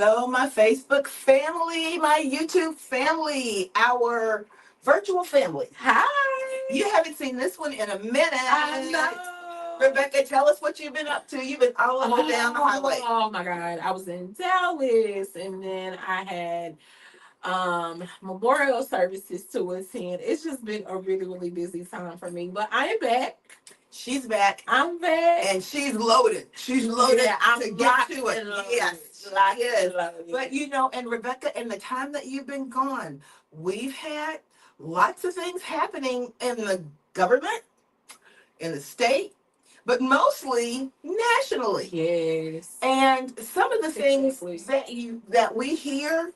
Hello, my Facebook family, my YouTube family, our virtual family. Hi. You haven't seen this one in a minute. I know. Rebecca, tell us what you've been up to. You've been all up and down the highway. Oh my God. I was in Dallas and then I had memorial services to attend. It's just been a really, really busy time for me. But I am back. She's back. I'm back. And she's loaded. She's loaded to get to it. Yes, she is. But and Rebecca, in the time that you've been gone, we've had lots of things happening in the government, in the state, but mostly nationally. Yes. And some of the things that we hear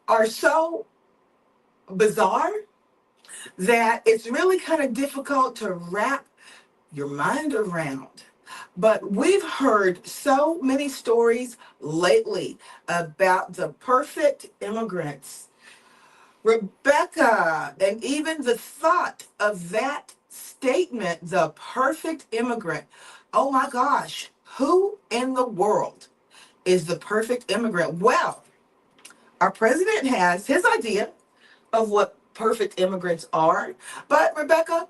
are so bizarre that it's really kind of difficult to wrap your mind around. But we've heard so many stories lately about the perfect immigrants. Rebecca, and even the thought of that statement, the perfect immigrant. Oh my gosh, who in the world is the perfect immigrant? Well, our president has his idea of what perfect immigrants are. But Rebecca,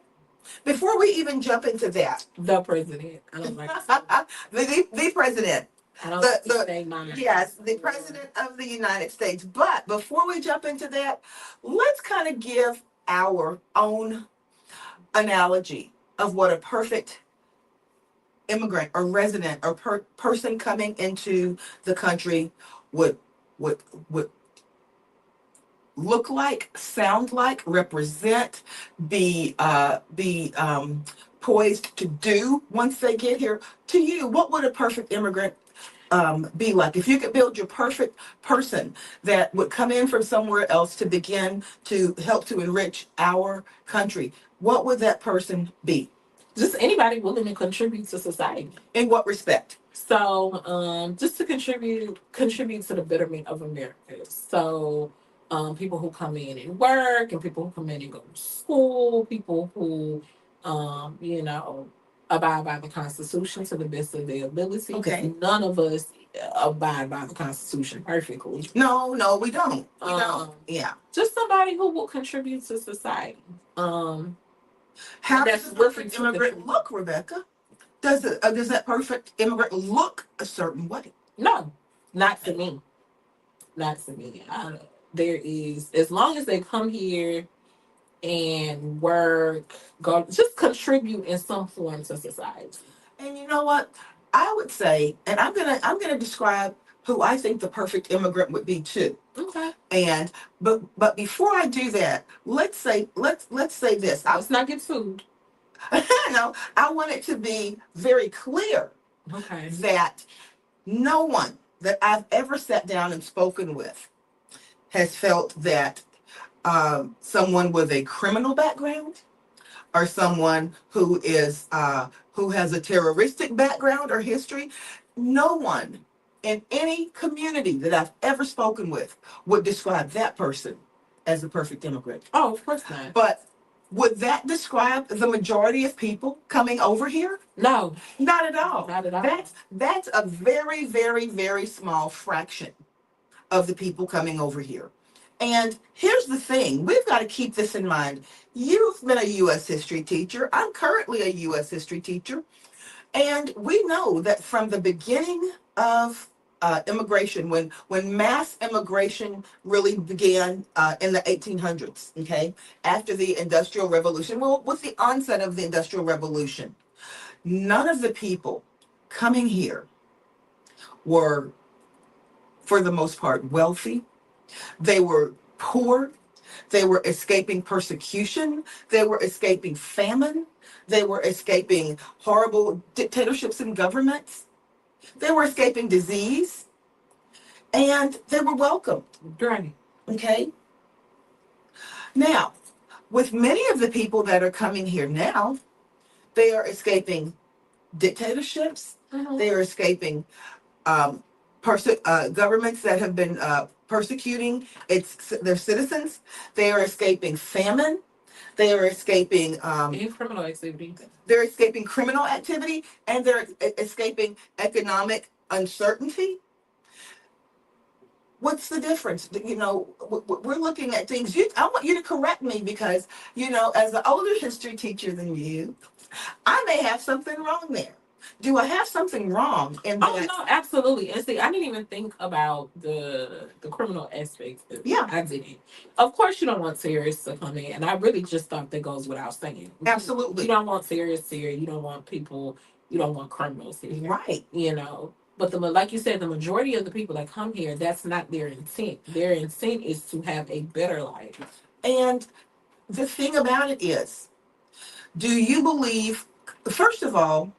before we even jump into that, the president. I don't like the president. I don't like to say mine. Yes, the president of the United States. But before we jump into that, let's kind of give our own analogy of what a perfect immigrant or resident or person coming into the country would would would look like, sound like, represent, be poised to do once they get here. To you, what would a perfect immigrant be like? If you could build your perfect person that would come in from somewhere else to begin to help to enrich our country, what would that person be? Just anybody willing to contribute to society. In what respect? So, just to contribute to the betterment of America. So, people who come in and work, and people who come in and go to school, people who, abide by the Constitution to the best of their ability. Okay. None of us abide by the Constitution perfectly. No, we don't. We don't. Yeah. Just somebody who will contribute to society. How does a perfect immigrant look, Rebecca? Does that perfect immigrant look a certain way? No, not to me. Not to me. There is, as long as they come here and work, just contribute in some form to society. And you know what? I would say, and I'm gonna describe who I think the perfect immigrant would be too. Okay. And but before I do that, let's say this. Let's not get sued. No, I want it to be very clear. Okay. That no one that I've ever sat down and spoken with has felt that someone with a criminal background or someone who has a terroristic background or history. No one in any community that I've ever spoken with would describe that person as a perfect immigrant. Oh, of course not. But would that describe the majority of people coming over here? No, not at all. Not at all. That's a very, very, very small fraction of the people coming over here. And here's the thing, we've got to keep this in mind. You've been a U.S. history teacher. I'm currently a U.S. history teacher. And we know that from the beginning of immigration, when mass immigration really began in the 1800s, okay, after the Industrial Revolution, well, with the onset of the Industrial Revolution, none of the people coming here were, for the most part, wealthy. They were poor. They were escaping persecution. They were escaping famine. They were escaping horrible dictatorships and governments. They were escaping disease. And they were welcomed. Right. Okay? Now, with many of the people that are coming here now, they are escaping dictatorships. Mm-hmm. They are escaping governments that have been persecuting their citizens. They are escaping famine. They are escaping criminal activity. They're escaping criminal activity, and they're escaping economic uncertainty. What's the difference? We're looking at things. I want you to correct me because, as an older history teacher than you, I may have something wrong there. Do I have something wrong in Oh that? no, absolutely. And see, I didn't even think about the criminal aspects of it. Yeah. I didn't. Of course, you don't want terrorists to come in, and I really just thought that goes without saying. Absolutely. You don't want terrorists here. You don't want people. You don't want criminals here. Right. But like you said, the majority of the people that come here, that's not their intent. Their intent is to have a better life. And the thing about it is, do you believe, first of all,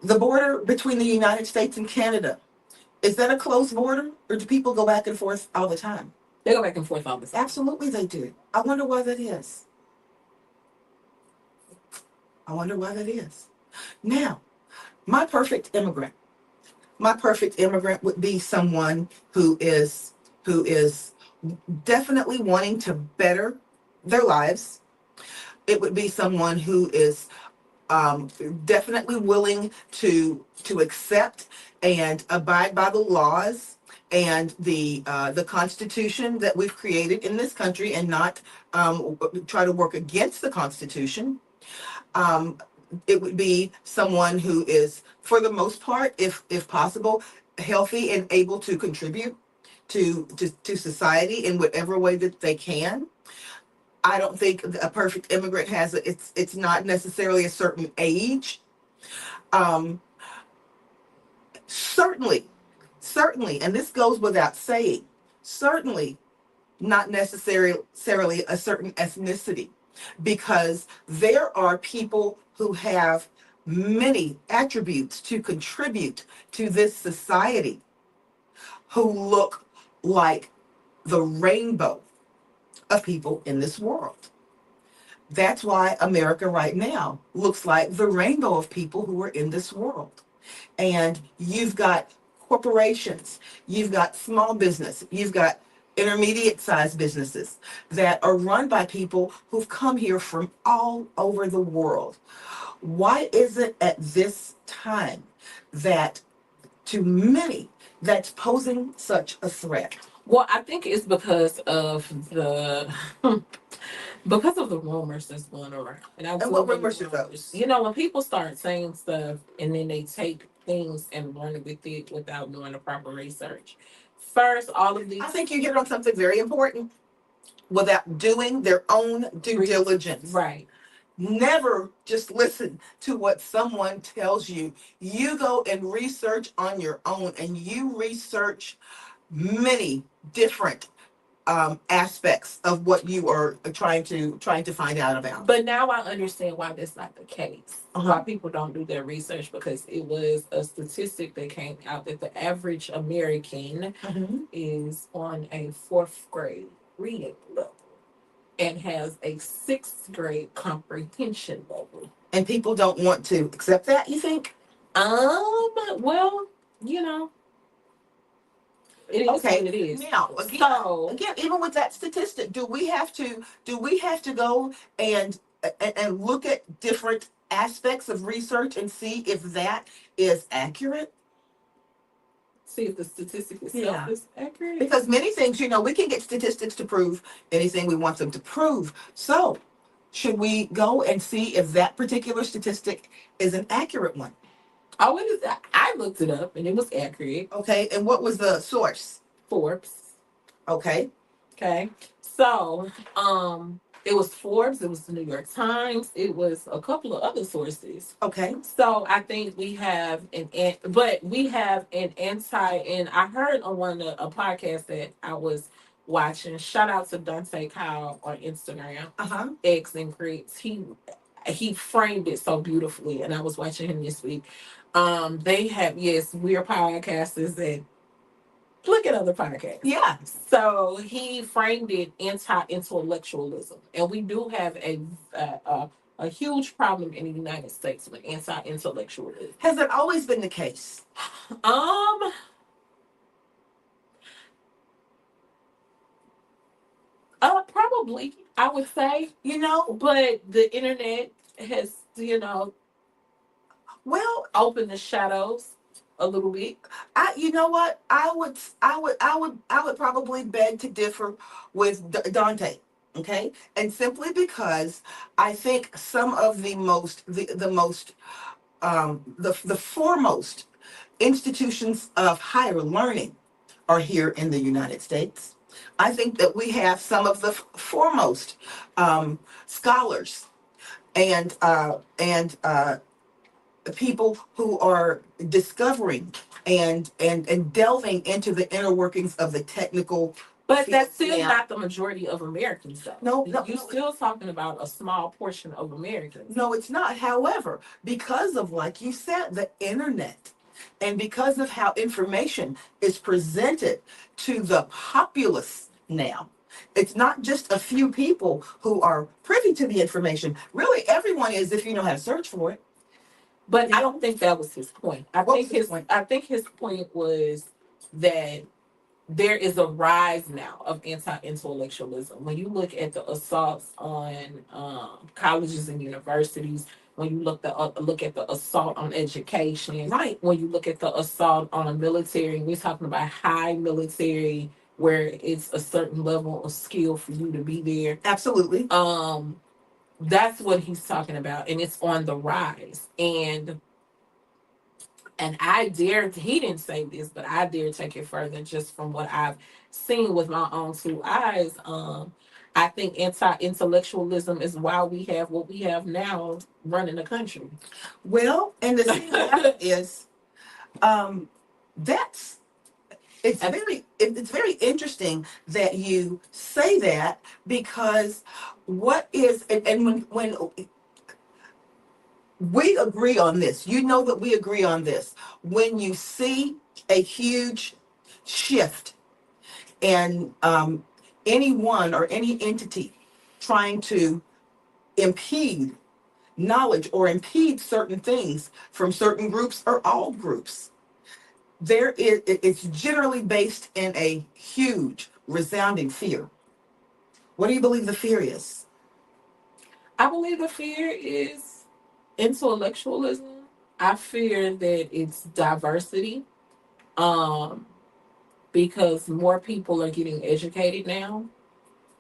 the border between the United States and Canada, is that a closed border, or do people go back and forth all the time? They go back and forth all the time. Absolutely, they do. I wonder why that is. I wonder why that is. Now, my perfect immigrant. My perfect immigrant would be someone who is definitely wanting to better their lives. It would be someone who is definitely willing to accept and abide by the laws and the Constitution that we've created in this country, and not try to work against the Constitution. Um, it would be someone who is, for the most part, if possible, healthy and able to contribute to society in whatever way that they can. I don't think a perfect immigrant has it's not necessarily a certain age. Um, certainly, certainly, and this goes without saying, certainly not necessarily a certain ethnicity, because there are people who have many attributes to contribute to this society who look like the rainbow of people in this world. That's why America right now looks like the rainbow of people who are in this world. And you've got corporations, you've got small business, you've got intermediate sized businesses that are run by people who've come here from all over the world. Why is it at this time that to many that's posing such a threat? Well, I think it's because of the because of the rumors that's going around. And what rumors are those? When people start saying stuff and then they take things and run with it without doing the proper research. First, all of these. I think you hit on something very important. Without doing their own due diligence. Right. Never just listen to what someone tells you. You go and research on your own, and you research many different aspects of what you are trying to find out about. But now I understand why that's not the case. Why people don't do their research, because it was a statistic that came out that the average American is on a fourth grade reading level and has a sixth grade comprehension level. And people don't want to accept that, you think? Well, it is okay. What it is. Now, again, even with that statistic, do we have to go and look at different aspects of research and see if that is accurate? See if the statistic itself is accurate? Because many things, we can get statistics to prove anything we want them to prove. So, should we go and see if that particular statistic is an accurate one? Oh, it is. I looked it up and it was accurate. Okay, and what was the source? Forbes. Okay. So, it was Forbes, it was the New York Times, it was a couple of other sources. Okay. So I think we have an anti, and I heard on a podcast that I was watching. Shout out to Dante Kyle on Instagram. X and Grits. He framed it so beautifully, and I was watching him this week. They have we're podcasters that look at other podcasts. Yeah. So he framed it anti-intellectualism, and we do have a huge problem in the United States with anti-intellectualism. Has that always been the case? Probably, I would say, but the internet has, opened the shadows a little bit. You know what? I would probably beg to differ with Dante. Okay, and simply because I think some of the most the foremost institutions of higher learning are here in the United States. I think that we have some of the foremost scholars and people who are discovering and delving into the inner workings of the technical. But that's field still now. not the majority of Americans, though. No, You're still talking about a small portion of Americans. no, it's not. However, because of, like you said, the internet, and because of how information is presented to the populace now, it's not just a few people who are privy to the information. Really, everyone is if you know how to search for it. But I don't think that was his point. Point? I think his point was that there is a rise now of anti-intellectualism. When you look at the assaults on colleges and universities, when you look at the assault on education, Right. When you look at the assault on military, we're talking about high military, where it's a certain level of skill for you to be there. Absolutely. That's what he's talking about, and it's on the rise. And I dare, he didn't say this, but I dare take it further just from what I've seen with my own two eyes. I think anti-intellectualism is why we have what we have now running the country. Well, and the thing about it is, that's it's very interesting that you say that, because what is and when we agree on this, you know that we agree on this. When you see a huge shift in anyone or any entity trying to impede knowledge or impede certain things from certain groups or all groups, it's generally based in a huge resounding fear. What do you believe the fear is? I believe the fear is intellectualism. I fear that it's diversity. Um, because more people are getting educated now.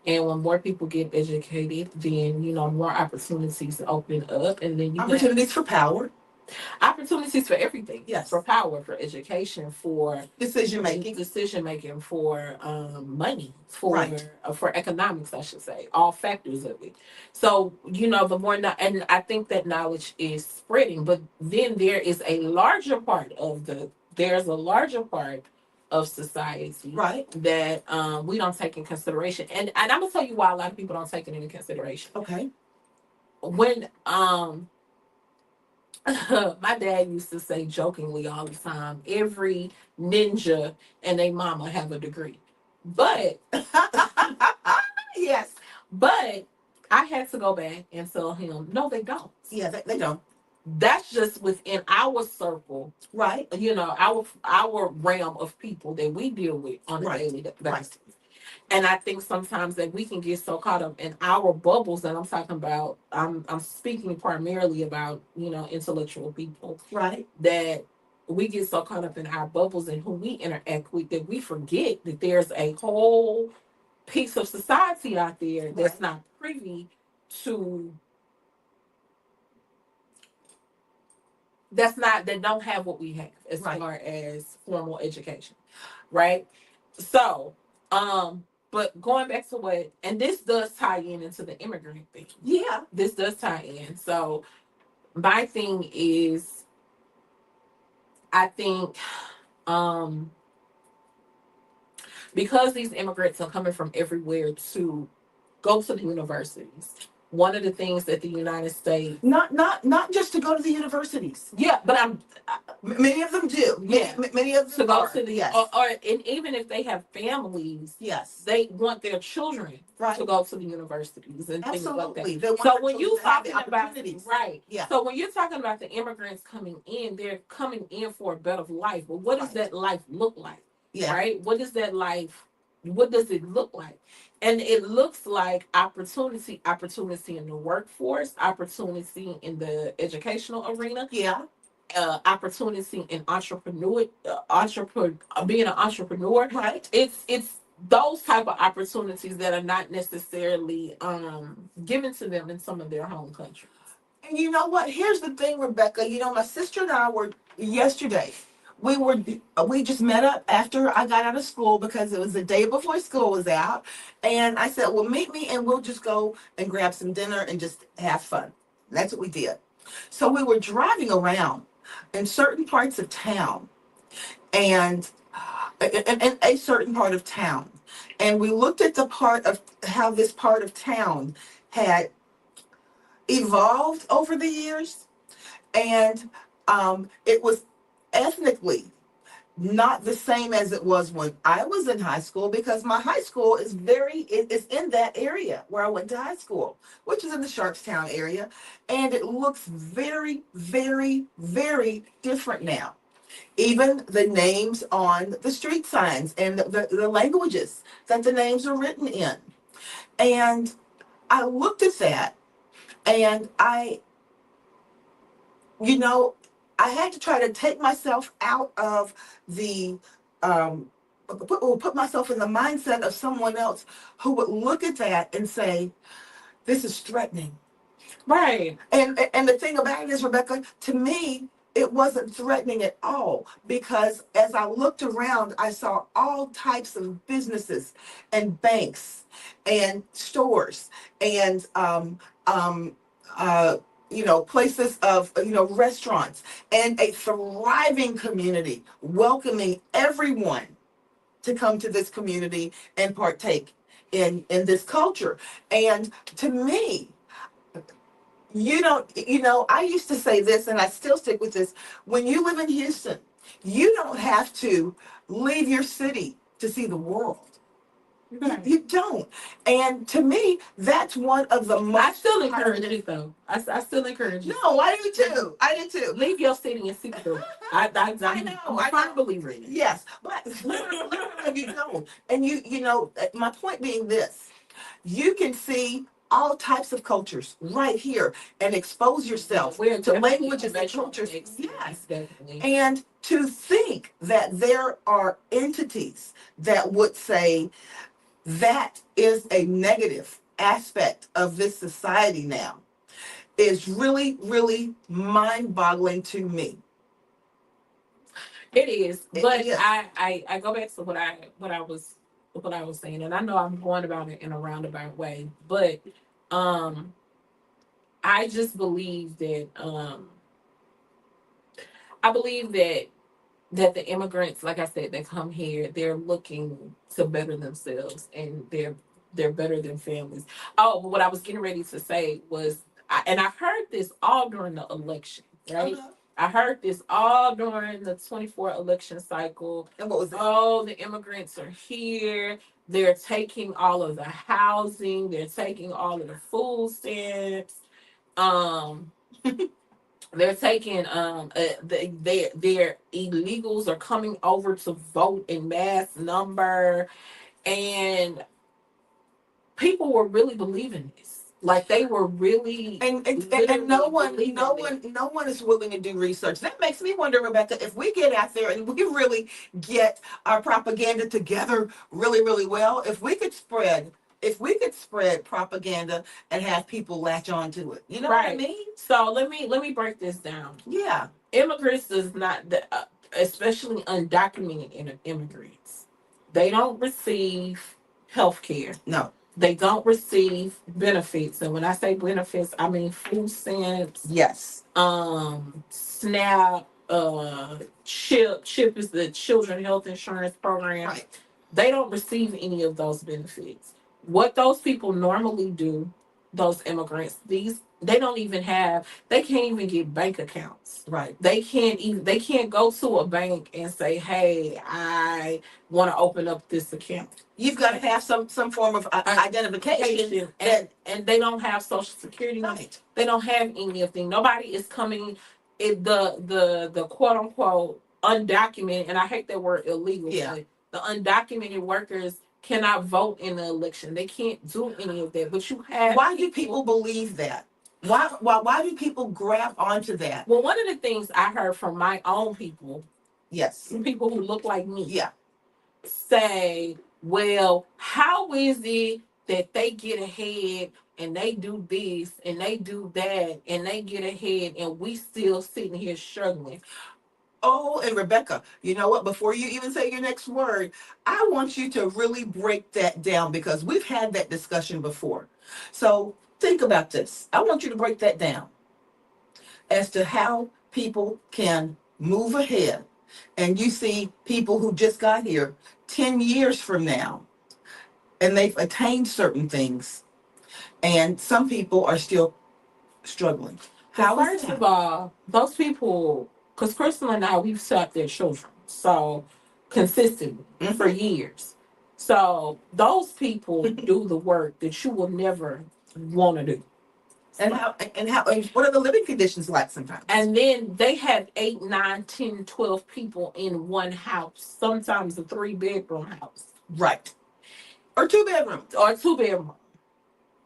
And when more people get educated, then more opportunities open up, and then you Opportunities for power, opportunities for everything. Yes. For power, for education, for decision making, for money, for Right. For economics, I should say, all factors of it. So the more and I think that knowledge is spreading, but then there's a larger part of society, Right. that we don't take in consideration, and I'm gonna tell you why a lot of people don't take it into consideration. Okay. When my dad used to say jokingly all the time, every ninja and their mama have a degree. But yes, but I had to go back and tell him, no, they don't. Yeah, they don't. That's just within our circle, Right. Our realm of people that we deal with on a daily basis. Right. And I think sometimes that we can get so caught up in our bubbles, and I'm talking about, I'm speaking primarily about, intellectual people. Right. That we get so caught up in our bubbles and who we interact with that we forget that there's a whole piece of society out there that's not privy to, that don't have what we have as far as formal education. Right. So, but going back to and this does tie into the immigrant thing. Yeah. This does tie in. So my thing is, I think, because these immigrants are coming from everywhere to go to the universities. One of the things that the United States, not just to go to the universities. Yeah, but many of them do. Yeah, many of them to go are. to the Yes. Or and even if they have families, Yes, they want their children to go to the universities and absolutely. things like that. So when you talking about Yeah. So when you're talking about the immigrants coming in, they're coming in for a better life. But what does that life look like? Yeah. Right? What does that life? What does it look like? And it looks like opportunity in the workforce, opportunity in the educational arena. Yeah. opportunity in being an entrepreneur. Right. It's those type of opportunities that are not necessarily given to them in some of their home countries. And you know what? Here's the thing, Rebecca. You know, my sister and I were yesterday. We were we just met up after I got out of school because it was the day before school was out, and I said, "Well, meet me and we'll just go and grab some dinner and just have fun." And that's what we did. So we were driving around in certain parts of town, and in a certain part of town, and we looked at the part of how this part of town had evolved over the years, and it was ethnically not the same as it was when I was in high school, because my high school is in that area where I went to high school, which is in the Sharpstown area, and it looks very, very, very different now. Even the names on the street signs and the languages that the names are written in. And I looked at that, and you know, I had to try to take myself out of the put myself in the mindset of someone else who would look at that and say, "This is threatening." Right. And the thing about it is, Rebecca, to me, it wasn't threatening at all, because as I looked around, I saw all types of businesses and banks and stores and um, uh, places of, restaurants, and a thriving community welcoming everyone to come to this community and partake in this culture. And to me, I used to say this, and I still stick with this. When you live in Houston, you don't have to leave your city to see the world. Right. You don't. And to me, that's one of the most. I still encourage it though. I still encourage it. No, I do too. I do too. Leave your city and see the world. I'm a firm believer in it. Yes, but you don't. And my point being this: you can see all types of cultures right here and expose yourself to languages and cultures. Yes. Definitely. And to think that there are entities that would say that is a negative aspect of this society now is really, really mind-boggling to me. It is, but It is. I go back to what I was saying, and I know I'm going about it in a roundabout way, but I just believe that I believe that the immigrants, like I said, that come here, they're looking to better themselves, and they're better than families. Oh, but what I was getting ready to say was, and I heard this all during the election, right? Uh-huh. I heard this all during the 24 election cycle. And what was it? Oh, the immigrants are here. They're taking all of the housing. They're taking all of the food stamps. Um, they're taking their illegals are coming over to vote in mass number, and people were really believing this. Like they were really, and literally no one believing no it. one no one is willing to do research. That makes me wonder, Rebecca, if we get out there and we really get our propaganda together really, really well, if we could spread propaganda and have people latch on to it. You know what I Right. mean? So let me break this down. Yeah. Immigrants does not, especially undocumented immigrants, they don't receive health care. No. They don't receive benefits, and when I say benefits, I mean food stamps, Yes. SNAP, CHIP is the Children Health Insurance Program. Right. They don't receive any of those benefits. What those people normally do, those immigrants, they don't even have, they can't even get bank accounts. Right. They can't go to a bank and say, "Hey, I want to open up this account." You've got to have some form of identification, and they don't have social security numbers. right. They don't have anything. Nobody is coming. The quote unquote undocumented, and I hate that word illegal. Yeah. But the undocumented workers cannot vote in the election. They can't do any of that. But you have. Why do people believe that? Why do people grab onto that? Well, one of the things I heard from my own people, Yes. people who look like me, Yeah. say, well, how is it that they get ahead and they do this and they do that and they get ahead and we still sitting here struggling? Oh, and Rebecca, you know what? Before you even say your next word, I want you to really break that down because we've had that discussion before. So think about this. I want you to break that down as to how people can move ahead. And you see people who just got here 10 years from now and they've attained certain things, and some people are still struggling. Well, How is first of that? all, those people, because Crystal and I, we've taught their children so consistently for years. So those people do the work that you will never want to do. And what are the living conditions like sometimes? And then they have 8, 9, 10, 12 people in one house, sometimes a 3-bedroom house. Right. Or 2 bedrooms. Or a 2-bedroom.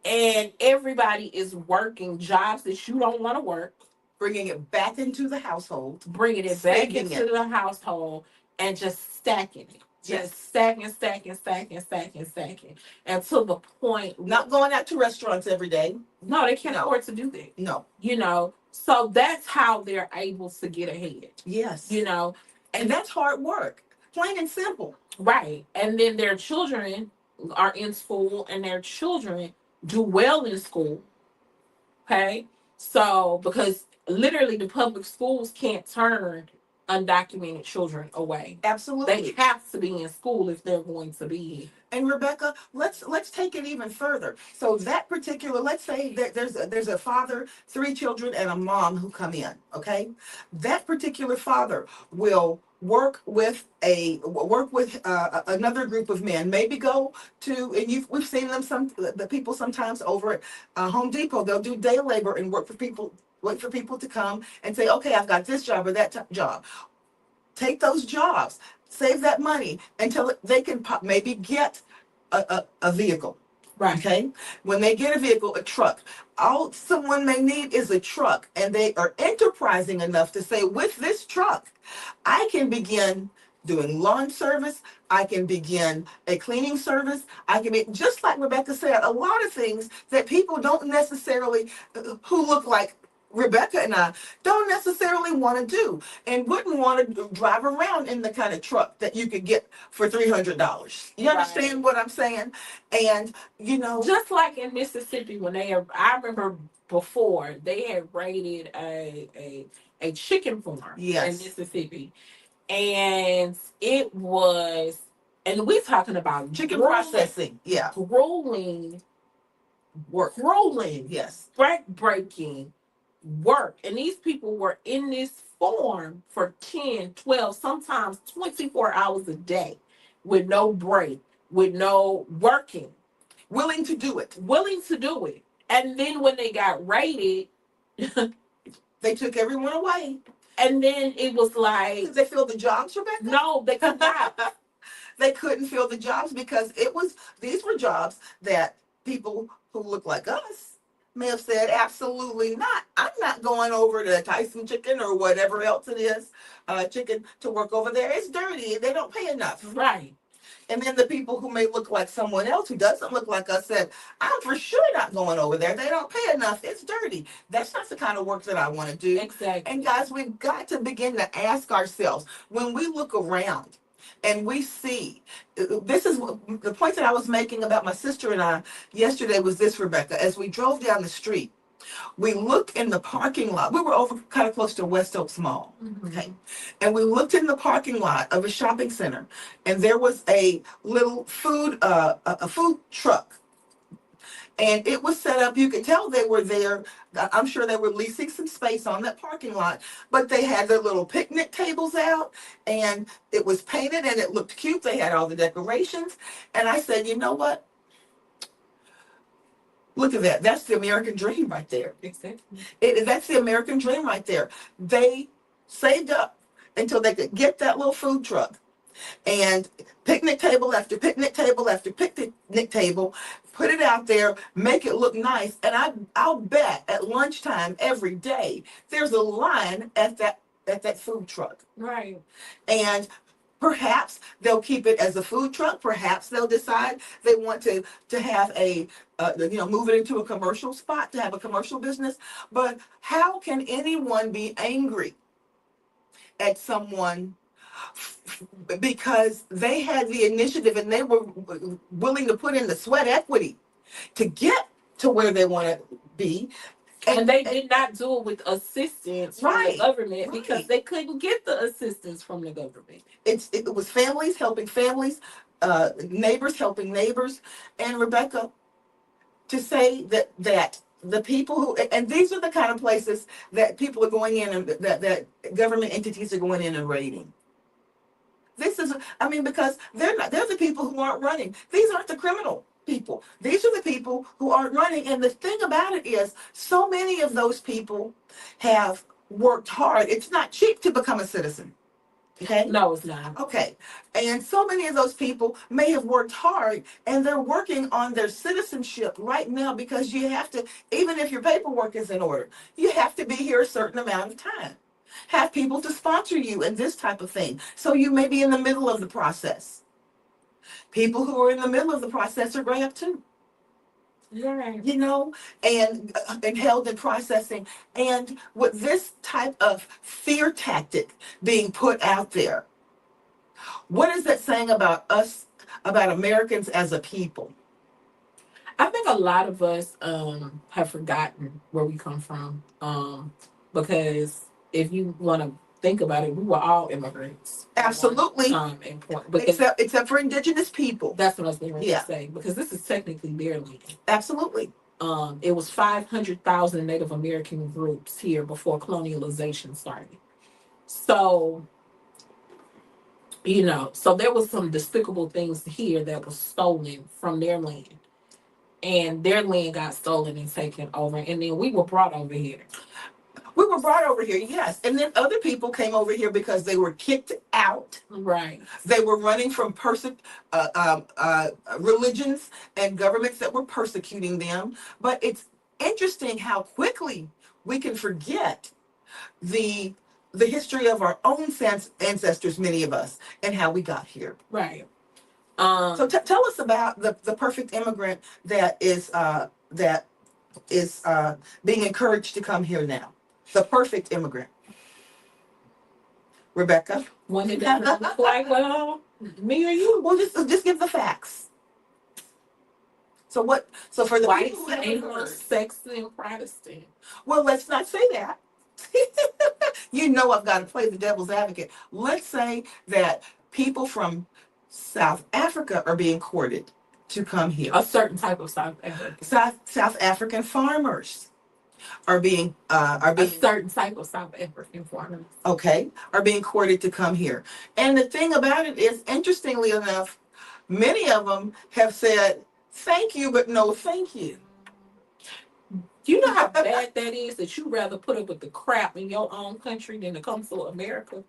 And everybody is working jobs that you don't want to work. Bringing it back into the household. Bringing it back into the household and just stacking it. Just stacking, stacking. And to the point. Not going out to restaurants every day. No, they can't afford to do that. No. You know, so that's how they're able to get ahead. Yes. You know, and that's hard work. Plain and simple. Right. And then their children are in school and their children do well in school. Okay. So, because literally the public schools can't turn undocumented children away. Absolutely. They have to be in school if they're going to be here. And Rebecca, let's take it even further. So that particular, let's say that there's a father, 3 children, and a mom who come in. Okay, that particular father will work with another group of men. Maybe go to, and we've seen them, the people sometimes over at Home Depot. They'll do day labor and work for people. Wait for people to come and say, okay, I've got this job or that job. Take those jobs, save that money until they can maybe get a vehicle. Right. Okay. When they get a vehicle, a truck, all someone may need is a truck, and they are enterprising enough to say, with this truck, I can begin doing lawn service. I can begin a cleaning service. I can be, just like Rebecca said, a lot of things that people don't necessarily, who look like Rebecca and I, don't necessarily want to do, and wouldn't want to drive around in the kind of truck that you could get for $300. You understand what I'm saying? And you know, just like in Mississippi, when I remember before they had raided a chicken farm in Mississippi, and it was, and we're talking about chicken processing, grueling work, yes, breaking work. And these people were in this farm for 10, 12, sometimes 24 hours a day with no break, with no working. Willing to do it. And then when they got raided, they took everyone away. And then it was like, did they fill the jobs, Rebecca? No, they could not. They couldn't fill the jobs because these were jobs that people who look like us may have said, absolutely not. I'm not going over to Tyson Chicken or whatever else it is, chicken, to work over there. It's dirty. They don't pay enough. Right. And then the people who may look like someone else who doesn't look like us said, I'm for sure not going over there. They don't pay enough. It's dirty. That's not the kind of work that I want to do. Exactly. And guys, we've got to begin to ask ourselves, when we look around and we see, this is the point that I was making about my sister and I yesterday was this, Rebecca. As we drove down the street, we looked in the parking lot. We were over kind of close to West Oaks Mall. Okay. And we looked in the parking lot of a shopping center, and there was a little food truck. And it was set up. You could tell they were there. I'm sure they were leasing some space on that parking lot, but they had their little picnic tables out, and it was painted and it looked cute. They had all the decorations. And I said, you know what? Look at that. That's the American dream right there. Exactly. That's the American dream right there. They saved up until they could get that little food truck. And picnic table after picnic table after picnic table, put it out there, make it look nice, and I'll bet at lunchtime every day there's a line at that food truck. Right. And perhaps they'll keep it as a food truck. Perhaps they'll decide they want to have a move it into a commercial spot, to have a commercial business. But how can anyone be angry at someone because they had the initiative and they were willing to put in the sweat equity to get to where they want to be? And they did not do it with assistance from the government because right. they couldn't get the assistance from the government. It was families helping families, neighbors helping neighbors. And Rebecca, to say that the people who, and these are the kind of places that people are going in and that government entities are going in and raiding. This is, I mean, because they're the people who aren't running. These aren't the criminal people. These are the people who aren't running. And the thing about it is, so many of those people have worked hard. It's not cheap to become a citizen. Okay? No, it's not. Okay. And so many of those people may have worked hard and they're working on their citizenship right now, because you have to, even if your paperwork is in order, you have to be here a certain amount of time. Have people to sponsor you and this type of thing. So you may be in the middle of the process. People who are in the middle of the process are grabbed too. Right. You know, and held in processing. And with this type of fear tactic being put out there, what is that saying about us, about Americans as a people? I think a lot of us have forgotten where we come from, because if you want to think about it, we were all immigrants. Absolutely. Except for indigenous people. That's what I was going to say, because this is technically their land. Absolutely. It was 500,000 Native American groups here before colonialization started. So, so there was some despicable things here that was stolen from their land. And their land got stolen and taken over. And then we were brought over here. We were brought over here, yes. And then other people came over here because they were kicked out. Right. They were running from religions and governments that were persecuting them. But it's interesting how quickly we can forget the history of our own ancestors, many of us, and how we got here. Right. So tell us about the perfect immigrant that is being encouraged to come here now. The perfect immigrant. Rebecca? One that doesn't look like me or you. Well, just give the facts. So for the white, people who Anglo-Saxon, Protestant. Well, let's not say that. You know I've got to play the devil's advocate. Let's say that people from South Africa are being courted to come here. A certain type of South African. South African farmers are being a certain type of South African farmers. Okay, are being courted to come here. And the thing about it is, interestingly enough, many of them have said, thank you, but no thank you. Do you know how bad that is, that you rather put up with the crap in your own country than to come to America?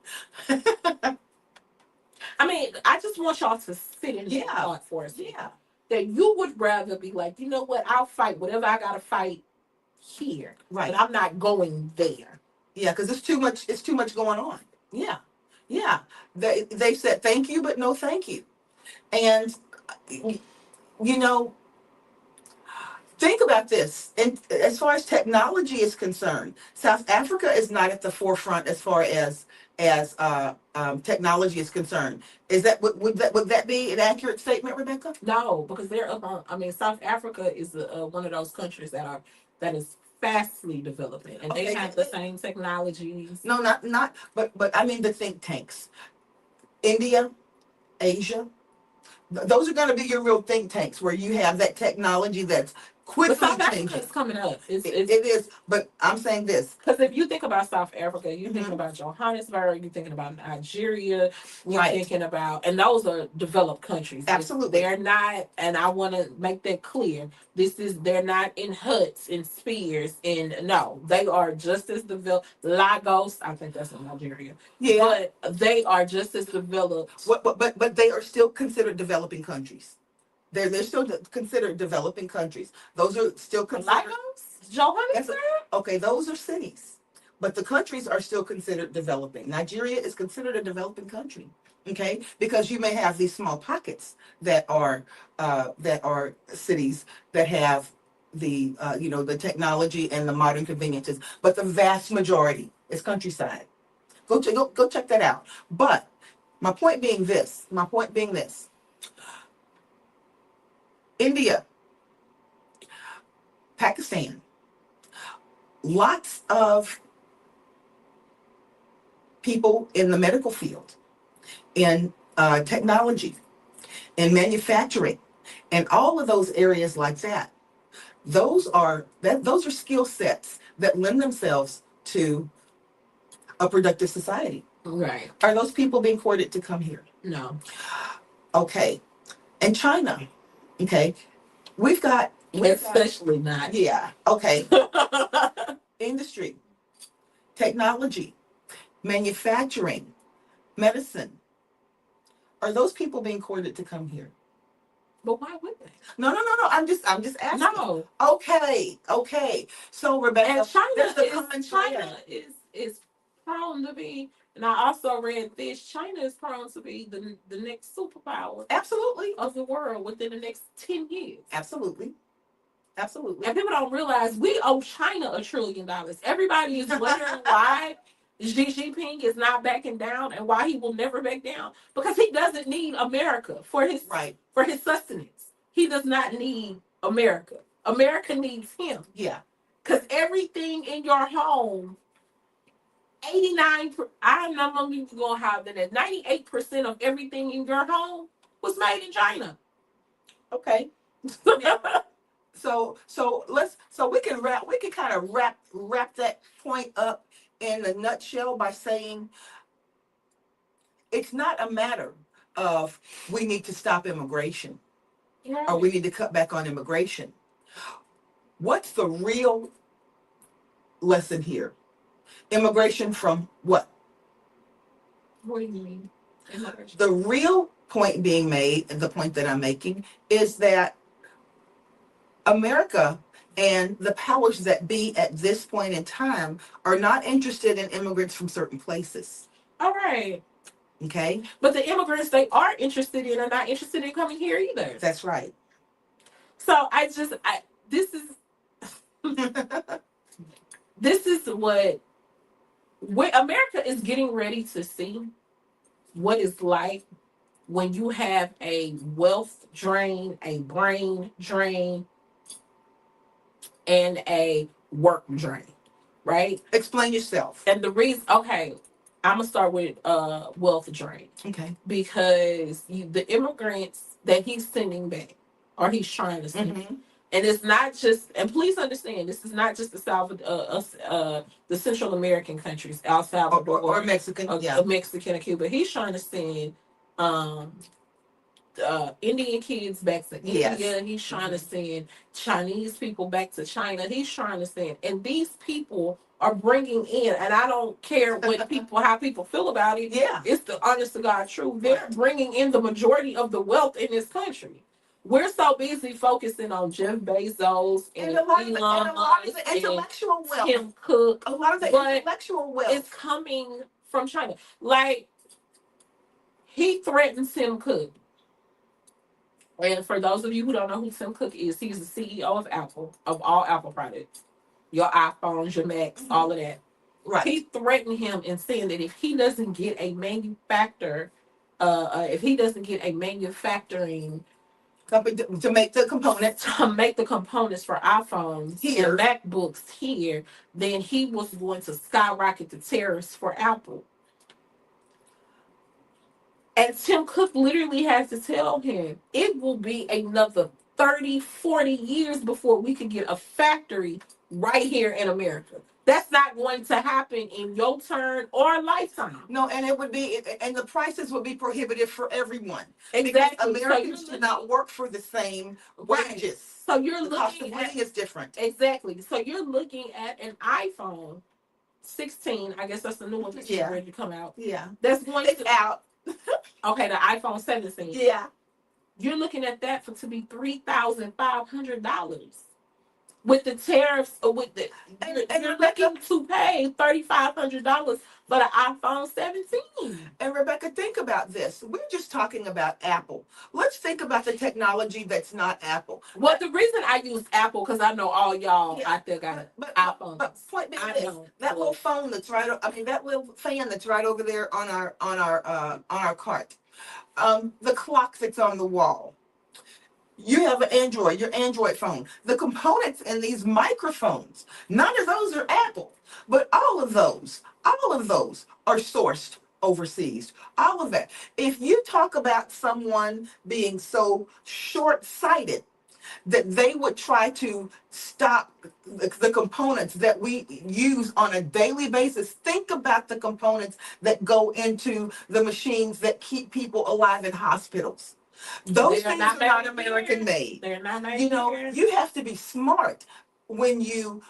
I mean, I just want y'all to sit in that thought for a second. Yeah. That you would rather be like, you know what, I'll fight whatever I gotta fight here. Right. But I'm not going there. Yeah, because it's too much going on. Yeah. Yeah. They said thank you, but no thank you. And think about this. And as far as technology is concerned, South Africa is not at the forefront as far as technology is concerned. Would that be an accurate statement, Rebecca? No, because they're up on. I mean, South Africa is one of those countries that is fastly developing, and they have the same technologies. No, not. But I mean the think tanks. India, Asia. Those are going to be your real think tanks where you have that technology that's quickly changing. It's coming up. It is, but I'm saying this. Because if you think about South Africa, you're thinking about Johannesburg, you're thinking about Nigeria, you're thinking about, and those are developed countries. Absolutely. They're not, and I want to make that clear, they're not in huts, in spears, no, they are just as developed. Lagos, I think that's in Nigeria. Yeah. But they are just as developed. But they are still considered developing countries. They're still considered developing countries. Those are still considered. Lagos, Johannesburg. Okay, those are cities, but the countries are still considered developing. Nigeria is considered a developing country. Okay, because you may have these small pockets that are cities that have the the technology and the modern conveniences, but the vast majority is countryside. Go check that out. But my point being this. My point being this. India, Pakistan, lots of people in the medical field, in technology, in manufacturing, and all of those areas like that. Those are skill sets that lend themselves to a productive society. Right. Are those people being courted to come here? No. Okay. And China. Okay. Especially not. Yeah. Okay. Industry, technology, manufacturing, medicine. Are those people being courted to come here? But why would they? No. I'm just asking. No. Okay. So Rebecca, And China is prone to be, and I also read this, China is prone to be the next superpower absolutely of the world within the next 10 years. Absolutely. And people don't realize we owe China $1 trillion. Everybody is wondering why Xi Jinping is not backing down and why he will never back down. Because he doesn't need America for his sustenance. He does not need America. America needs him. Yeah. Because everything in your home, 89, I'm not even going higher than that. 98% of everything in your home was made in China. Okay. Yeah. So we can kind of wrap that point up in a nutshell by saying it's not a matter of we need to stop immigration or we need to cut back on immigration. What's the real lesson here? Immigration from what? What do you mean? The real point being made, and the point that I'm making, is that America and the powers that be at this point in time are not interested in immigrants from certain places. All right. Okay. But the immigrants they are interested in are not interested in coming here either. That's right. So this is this is what America is getting ready to see what it's like when you have a wealth drain, a brain drain, and a work drain, right? Explain yourself. And the reason, okay, I'm gonna start with wealth drain. Okay. Because the immigrants that he's sending back, or he's trying to send, and it's not just. And please understand, this is not just the Central American countries, El Salvador or Mexican, Mexican and Cuba. He's trying to send Indian kids back to India. Yes. He's trying to send Chinese people back to China. He's trying to send, and these people are bringing in, and I don't care how people feel about it. Yeah, it's the honest to God truth. They're bringing in the majority of the wealth in this country. We're so busy focusing on Jeff Bezos and a lot of the intellectual wealth, Tim Cook. A lot of the intellectual wealth is coming from China. Like he threatened Tim Cook. And for those of you who don't know who Tim Cook is, he's the CEO of Apple, of all Apple products. Your iPhones, your Macs, all of that. Right. He threatened him and saying that if he doesn't get a manufacturing company to make the components for iPhones and MacBooks here, then he was going to skyrocket the tariffs for Apple. And Tim Cook literally has to tell him it will be another 30, 40 years before we can get a factory right here in America. That's not going to happen in your turn or lifetime. No, and the prices would be prohibitive for everyone. Exactly. Because Americans do not work for the same wages. So you're the cost of living is different. Exactly. So you're looking at an iPhone 16. I guess that's the new one that's ready to come out. Yeah. That's going out. Okay, the iPhone 17. Yeah. you're looking at that for to be $3,500 with the tariffs, or with the And you're Rebecca, looking to pay $3,500 for the iPhone 17. and Rebecca, think about this. We're just talking about Apple. Let's think about the technology that's not Apple. Well, the reason I use Apple because I know all y'all Yeah, out there got but iPhones. point being I this, don't. that little phone that's right, I mean, that little fan that's right over there on our cart, the clock that's on the wall. You have an Android, your Android phone. The components in these microphones, none of those are Apple, but all of those are sourced overseas. All of that. If you talk about someone being so short-sighted that they would try to stop the components that we use on a daily basis. Think about the components that go into the machines that keep people alive in hospitals. Those They're things not are not made American here. made. They're not You made know, here. you have to be smart when you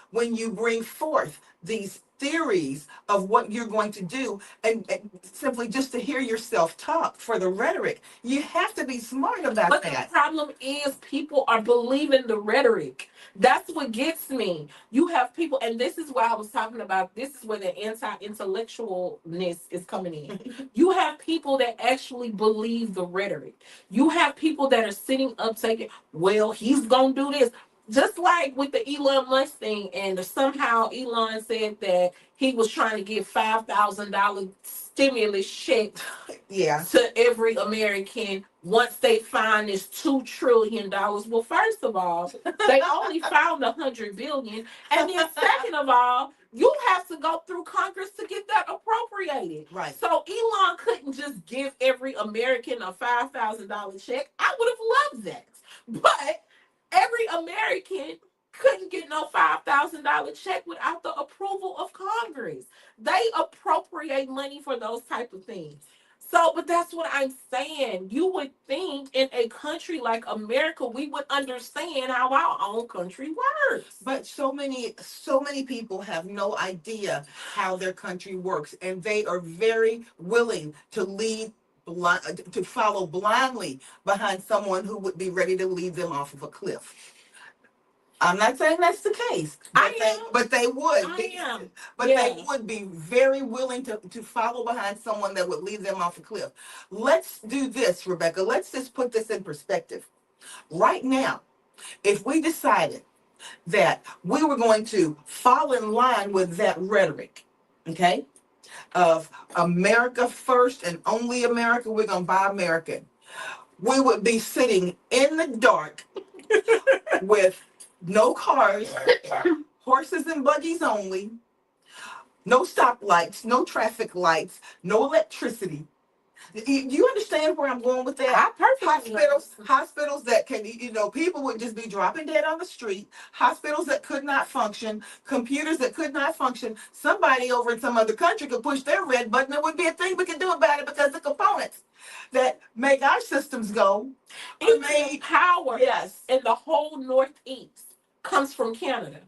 bring forth these theories of what you're going to do, and simply just to hear yourself talk for the rhetoric. You have to be smart about But the that. problem is people are believing the rhetoric. That's what gets me. You have people, and this is why I was talking about, this is where the anti-intellectualness is coming in. You have people that actually believe the rhetoric. You have people that are sitting up saying, well, he's going to do this. Just like with the Elon Musk thing, and somehow Elon said that he was trying to give $5,000 stimulus check Yeah. to every American once they find this $2 trillion. Well, first of all, they only found 100 billion, and then second of all, you have to go through Congress to get that appropriated. Right. So Elon couldn't just give every American a $5,000 check. I would have loved that, but every American couldn't get no $5,000 check without the approval of Congress. They appropriate money for those type of things. So, but that's what I'm saying. You would think in a country like America, we would understand how our own country works. But so many people have no idea how their country works, and they are very willing to to follow blindly behind someone who would be ready to lead them off of a cliff. I'm not saying that's the case, but they would. I am. But Yeah. they would be very willing to follow behind someone that would lead them off a cliff. Let's do this, Rebecca. Let's just put this in perspective. Right now, if we decided that we were going to fall in line with that rhetoric, okay, of America first and only America, we're going to buy American, we would be sitting in the dark with no cars, horses and buggies only, no stoplights, no traffic lights, no electricity. Do you understand where I'm going with that? I perfectly Hospitals that can, people would just be dropping dead on the street. Hospitals that could not function, computers that could not function. Somebody over in some other country could push their red button. There would be a thing we could do about it because the components that make our systems go are made. Power, Yes, in the whole Northeast comes from Canada.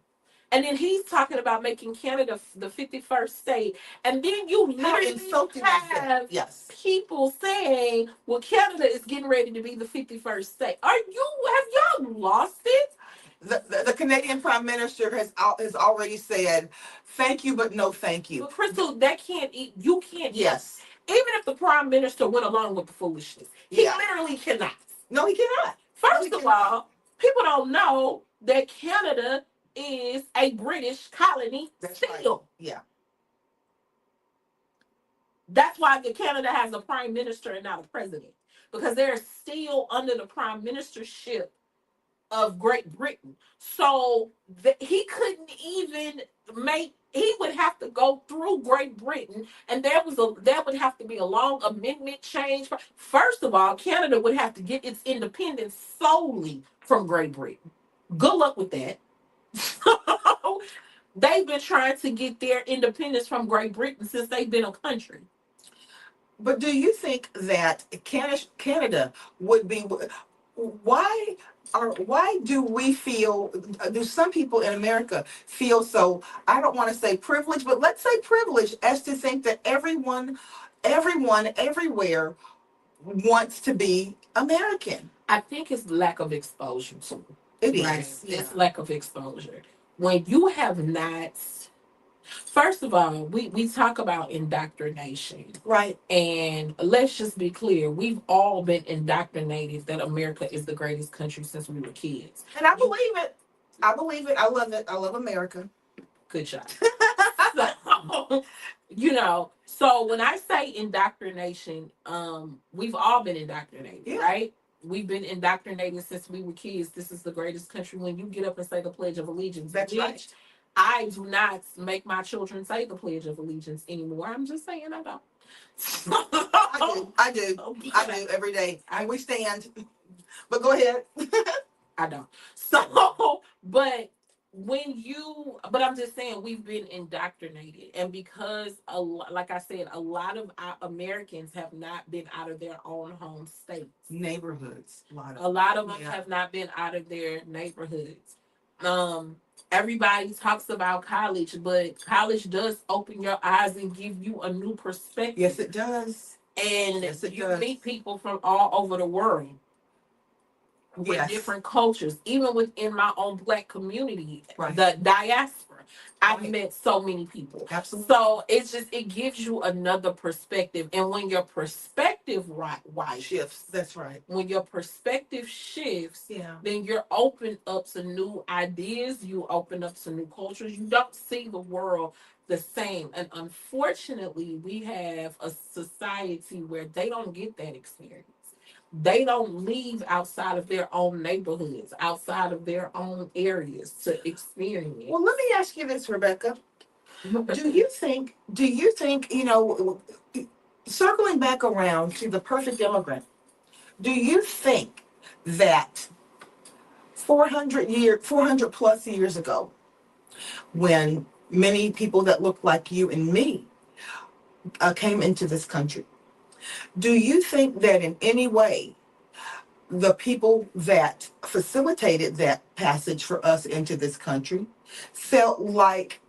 And then he's talking about making Canada the 51st state. And then you how literally insulting is that? have Yes. people saying, well, Canada is getting ready to be the 51st state. Have y'all lost it? The Canadian Prime Minister has already said, thank you, but no thank you. But Crystal, that can't eat. You can't. Yes. Even if the Prime Minister went along with the foolishness, he literally cannot. No, he cannot. First of all, people don't know that Canada is a British colony still. Right. Yeah. That's why Canada has a prime minister and not a president, because they're still under the prime ministership of Great Britain. So he couldn't even he would have to go through Great Britain, and there would have to be a long amendment change. First of all, Canada would have to get its independence solely from Great Britain. Good luck with that. They've been trying to get their independence from Great Britain since they've been a country. But do you think that Canada would be? Why do we feel? Do some people in America feel so? I don't want to say privileged, but let's say privileged, as to think that everyone, everywhere wants to be American. I think it's lack of exposure too. It Right. is. Yeah. It's lack of exposure. When you have not, first of all, we talk about indoctrination. Right. And let's just be clear, we've all been indoctrinated that America is the greatest country since we were kids. And I believe it. I believe it. I love it. I love America. Good job. So, so when I say indoctrination, we've all been indoctrinated, Yeah. right? We've been indoctrinated since we were kids. This is the greatest country. When you get up and say the Pledge of Allegiance, That's right. I do not make my children say the Pledge of Allegiance anymore. I'm just saying I don't. I do every day. We stand. But go ahead. I don't. So, but I'm just saying we've been indoctrinated, and because like I said, a lot of our Americans have not been out of their own home states, Neighborhoods. A lot of them have not been out of their neighborhoods. Everybody talks about college, but college does open your eyes and give you a new perspective. Yes, it does. And you meet people from all over the world with different cultures, even within my own Black community, the diaspora. I've met so many people. Absolutely. So it gives you another perspective. And when your perspective shifts, that's right. When your perspective shifts, then you're open up to new ideas, you open up to new cultures. You don't see the world the same. And unfortunately, we have a society where they don't get that experience. They don't leave outside of their own neighborhoods, outside of their own areas to experience. Well, let me ask you this, Rebecca. Do you think, circling back around to the perfect immigrant, do you think that 400 plus years ago, when many people that looked like you and me came into this country, do you think that in any way the people that facilitated that passage for us into this country felt like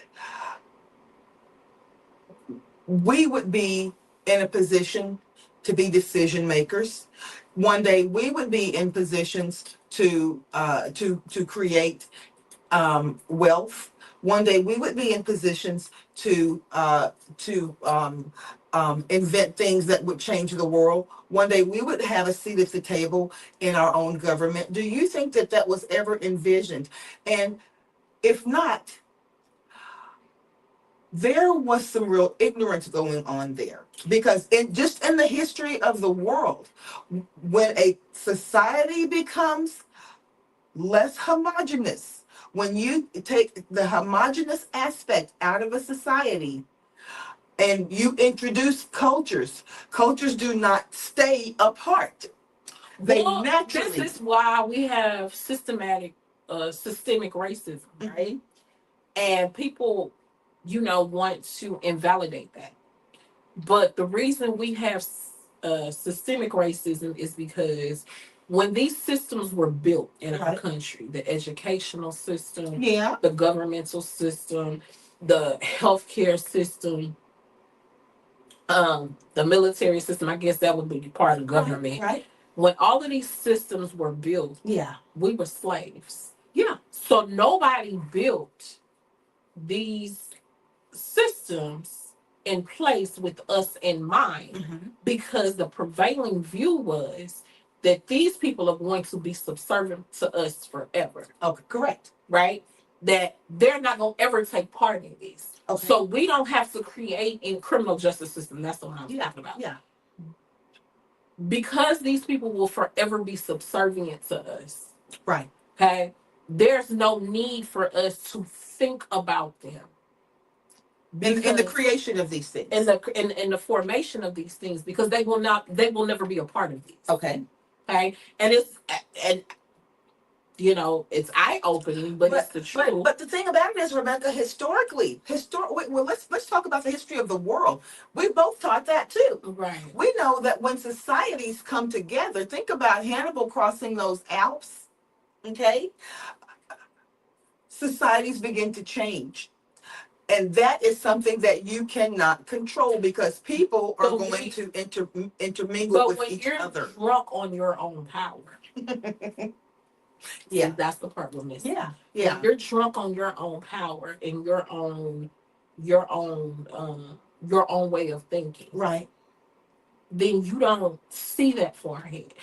we would be in a position to be decision makers? One day we would be in positions to create wealth. One day we would be in positions to invent things that would change the world. One day we would have a seat at the table in our own government. Do you think that that was ever envisioned? And if not, there was some real ignorance going on there, because in the history of the world, when a society becomes less homogenous, when you take the homogenous aspect out of a society and you introduce cultures do not stay apart. They naturally. This is why we have systemic racism, right? And people, want to invalidate that. But the reason we have systemic racism is because when these systems were built in our country, the educational system, the governmental system, the healthcare system, the military system, I guess that would be part of government. Right. When all of these systems were built, we were slaves. Yeah. So nobody built these systems in place with us in mind, because the prevailing view was that these people are going to be subservient to us forever. Okay, correct. Right? That they're not going to ever take part in this. Okay. So we don't have to create a criminal justice system. That's what I'm talking about. Yeah. Because these people will forever be subservient to us. Right. Okay? There's no need for us to think about them. In the creation of these things. In the formation of these things, because they will never be a part of these. Okay. Okay. And it's eye-opening, but it's the truth. But the thing about it is, Rebecca, historically, let's talk about the history of the world. We both taught that too. Right. We know that when societies come together, think about Hannibal crossing those Alps, okay? Societies begin to change. And that is something that you cannot control, because people are going to intermingle with each other. But when you're drunk on your own power, See, Yeah. that's the part we're missing. Yeah. When Yeah. you're drunk on your own power and your own way of thinking, Right. then you don't see that far ahead.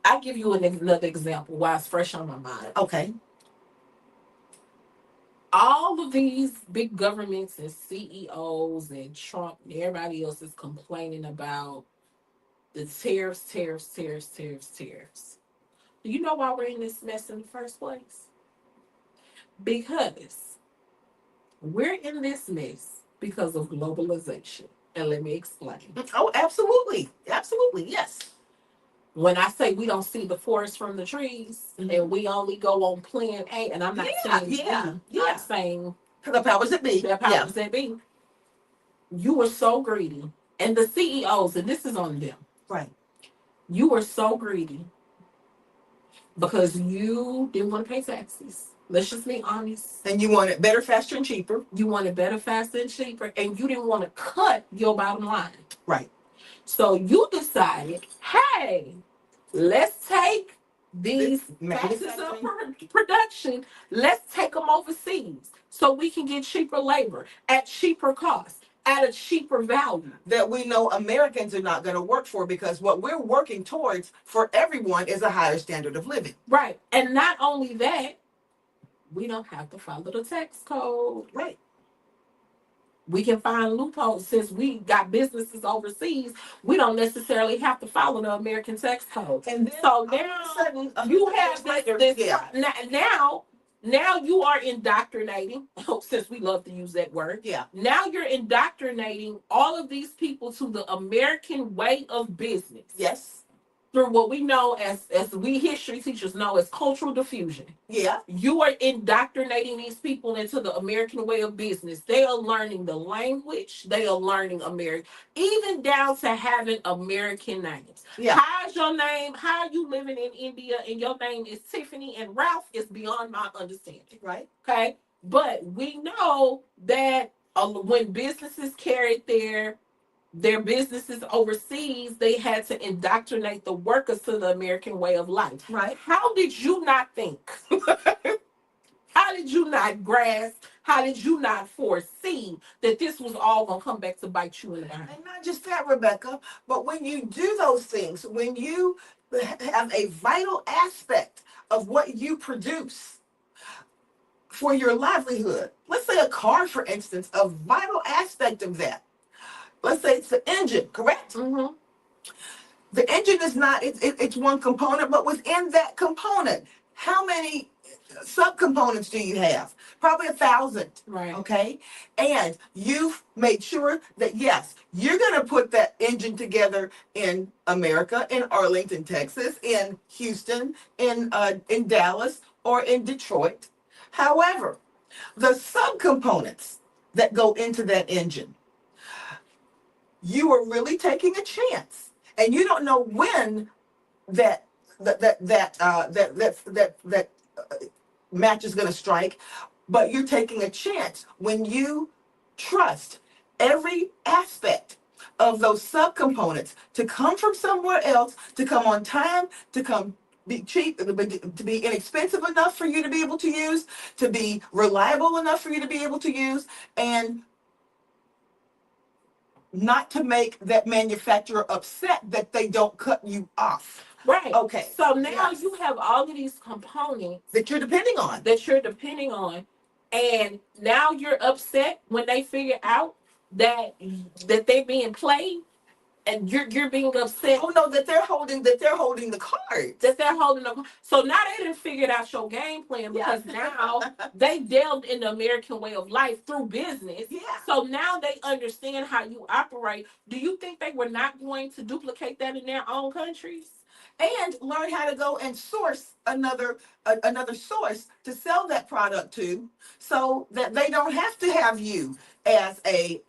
I'll give you another example why it's fresh on my mind. Okay. All of these big governments and CEOs and Trump and everybody else is complaining about the tariffs. Do you know why we're in this mess in the first place? Because we're in this mess because of globalization. And let me explain. Oh, absolutely. Absolutely. Yes. When I say we don't see the forest from the trees, and we only go on plan A, and I'm not saying I'm saying the powers that be. The powers that be. You were so greedy. And the CEOs, and this is on them. Right. You were so greedy because you didn't want to pay taxes. Let's just be honest. And you wanted better, faster, and cheaper. You wanted better, faster, and cheaper, and you didn't want to cut your bottom line. Right. So you decided, hey, let's take these factors of production, let's take them overseas so we can get cheaper labor at cheaper cost, at a cheaper value. That we know Americans are not going to work for, because what we're working towards for everyone is a higher standard of living. Right. And not only that, we don't have to follow the tax code. Right. We can find loopholes. Since we got businesses overseas, we don't necessarily have to follow the American tax code. And then so now you have now you are indoctrinating, since we love to use that word. Yeah. Now you're indoctrinating all of these people to the American way of business. Yes. Through what we know as we history teachers know as cultural diffusion. Yeah. You are indoctrinating these people into the American way of business. They are learning the language. They are learning American, even down to having American names. Yeah. How's your name? How are you living in India and your name is Tiffany and Ralph is beyond my understanding. Right. Okay. But we know that when businesses carried their businesses overseas, they had to indoctrinate the workers to the American way of life. Right. How did you not think? How did you not grasp? How did you not foresee that this was all going to come back to bite you in the behind? And not just that, Rebecca, but when you do those things, when you have a vital aspect of what you produce for your livelihood, let's say a car, for instance, a vital aspect of that. Let's say it's the engine, correct? Mm-hmm. The engine is not, it's one component, but within that component, how many subcomponents do you have? Probably 1,000. Right. Okay. And you've made sure that, yes, you're going to put that engine together in America, in Arlington, Texas, in Houston, in Dallas, or in Detroit. However, the subcomponents that go into that engine, you are really taking a chance, and you don't know when that match is going to strike, but you're taking a chance when you trust every aspect of those subcomponents to come from somewhere else, to come on time, to come be cheap, to be inexpensive enough for you to be able to use, to be reliable enough for you to be able to use, and not to make that manufacturer upset that they don't cut you off. Right. Okay. So now you have all of these components that you're depending on. And now you're upset when they figure out that they're being played, and you're being upset. Oh no, that they're holding the cards. That they're holding them. So now they didn't figure out your game plan, because now they delved in the American way of life through business. Yeah. So now they understand how you operate. Do you think they were not going to duplicate that in their own countries? And learn how to go and source another source to sell that product to, so that they don't have to have you as a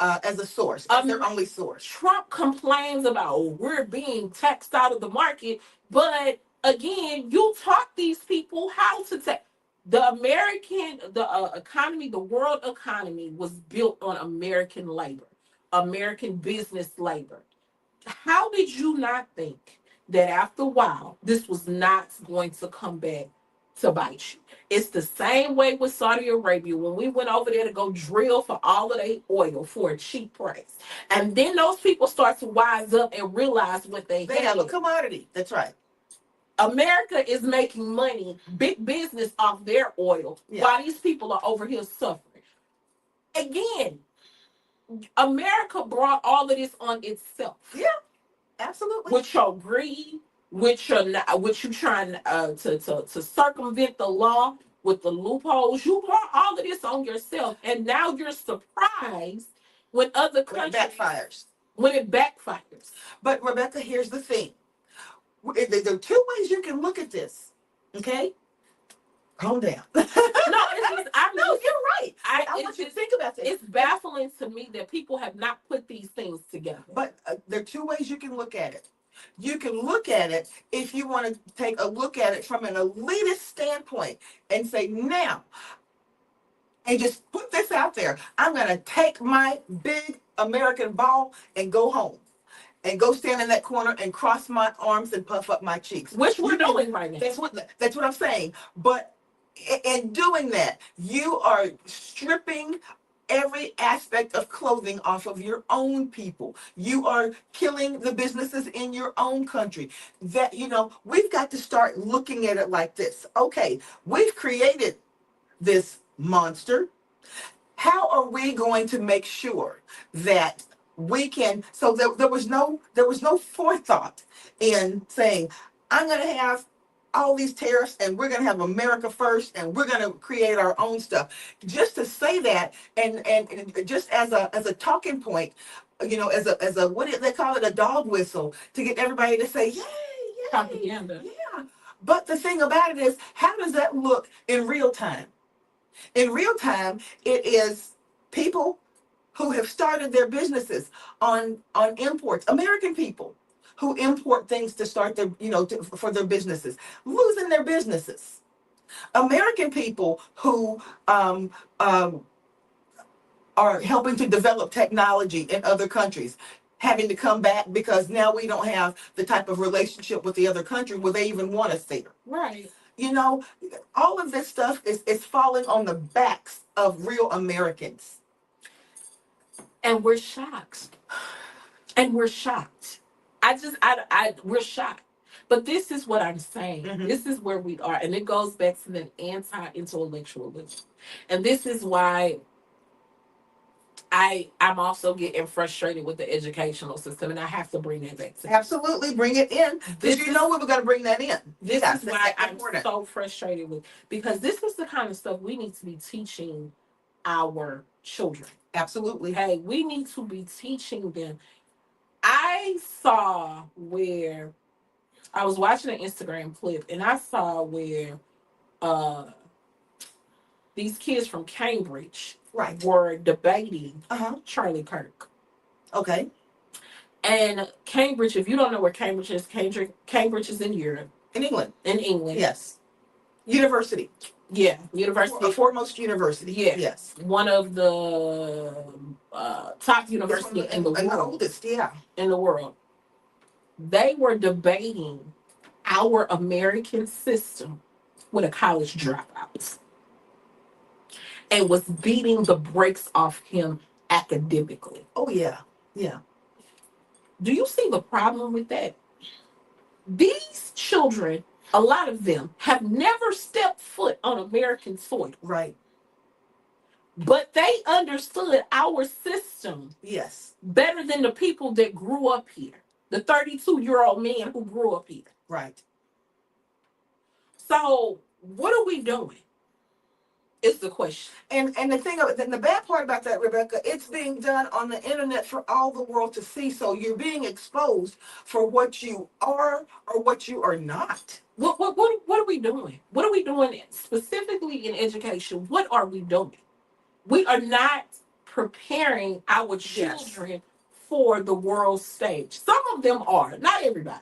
source, as their only source. Trump complains about, oh, we're being taxed out of the market, but again, you taught these people how to tax. The economy, the world economy was built on American labor, American business labor. How did you not think that after a while, this was not going to come back to bite you. It's the same way with Saudi Arabia when we went over there to go drill for all of their oil for a cheap price. And then those people start to wise up and realize what They have a commodity. That's right. America is making money, big business off their oil, Yeah. while these people are over here suffering. Again, America brought all of this on itself. Yeah, absolutely. With your greed, with you trying to circumvent the law, with the loopholes, you brought all of this on yourself, and now you're surprised when other countries backfires. When it backfires. But Rebecca, here's the thing. There are two ways you can look at this. Okay? Calm down. No, you're right. I want you to think about this. It's baffling to me that people have not put these things together. But there are two ways you can look at it. You can look at it if you want to take a look at it from an elitist standpoint and say, now, and just put this out there. I'm going to take my big American ball and go home. And go stand in that corner and cross my arms and puff up my cheeks. Which we're doing right now. That's what I'm saying. But in doing that, you are stripping every aspect of clothing off of your own people. You are killing the businesses in your own country. That, we've got to start looking at it like this. Okay, we've created this monster. How are we going to make sure that we can, so there was no forethought in saying, I'm going to have all these tariffs and we're going to have America first and we're going to create our own stuff. Just to say that and just as a talking point, as a what do they call it, a dog whistle to get everybody to say, yay, yay. Propaganda. Yeah. But the thing about it is, how does that look in real time? In real time, it is people who have started their businesses on imports, American people who import things to start their, for their businesses, losing their businesses. American people who are helping to develop technology in other countries, having to come back because now we don't have the type of relationship with the other country where they even want us there. Right. All of this stuff is falling on the backs of real Americans. And we're shocked. We're shocked. We're shocked. But this is what I'm saying. Mm-hmm. This is where we are. And it goes back to the anti-intellectualism. And this is why I'm also getting frustrated with the educational system. And I have to bring that back to absolutely bring it in. Because we were going to bring that in. This is why I'm so frustrated with, because this is the kind of stuff we need to be teaching our children. Absolutely. Hey, we need to be teaching them. I saw where I was watching an Instagram clip and I saw where these kids from Cambridge were debating Charlie Kirk. Okay. And Cambridge, if you don't know where Cambridge is, Cambridge is in Europe. In England. In England. Yes. University. Yeah, university. The foremost university. Yeah. Yes. One of the top universities in the world. And the oldest, yeah. In the world. They were debating our American system with a college dropout. And was beating the brakes off him academically. Oh, yeah. Yeah. Do you see the problem with that? These children, a lot of them, have never stepped foot on American soil. Right. But they understood our system. Yes. Better than the people that grew up here. The 32-year-old man who grew up here. Right. So, what are we doing? Is the question. And the thing of it, the bad part about that, Rebecca, it's being done on the internet for all the world to see. So you're being exposed for what you are or what you are not. What are we doing? What are we doing specifically in education? What are we doing? We are not preparing our children for the world stage. Some of them are, not everybody.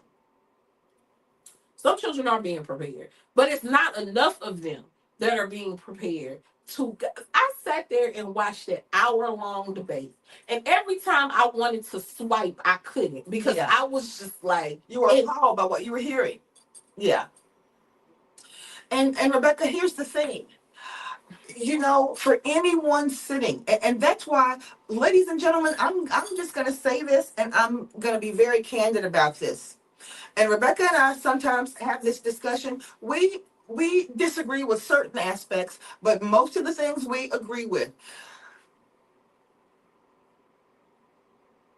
Some children are being prepared, but it's not enough of them that are being prepared I sat there and watched that hour-long debate. And every time I wanted to swipe, I couldn't because Yeah. I was just like, You were appalled by what you were hearing. Yeah. And Rebecca, here's the thing. You know, for anyone sitting, and that's why, ladies and gentlemen, I'm just going to say this, and I'm going to be very candid about this. And Rebecca and I sometimes have this discussion. We disagree with certain aspects, but most of the things we agree with.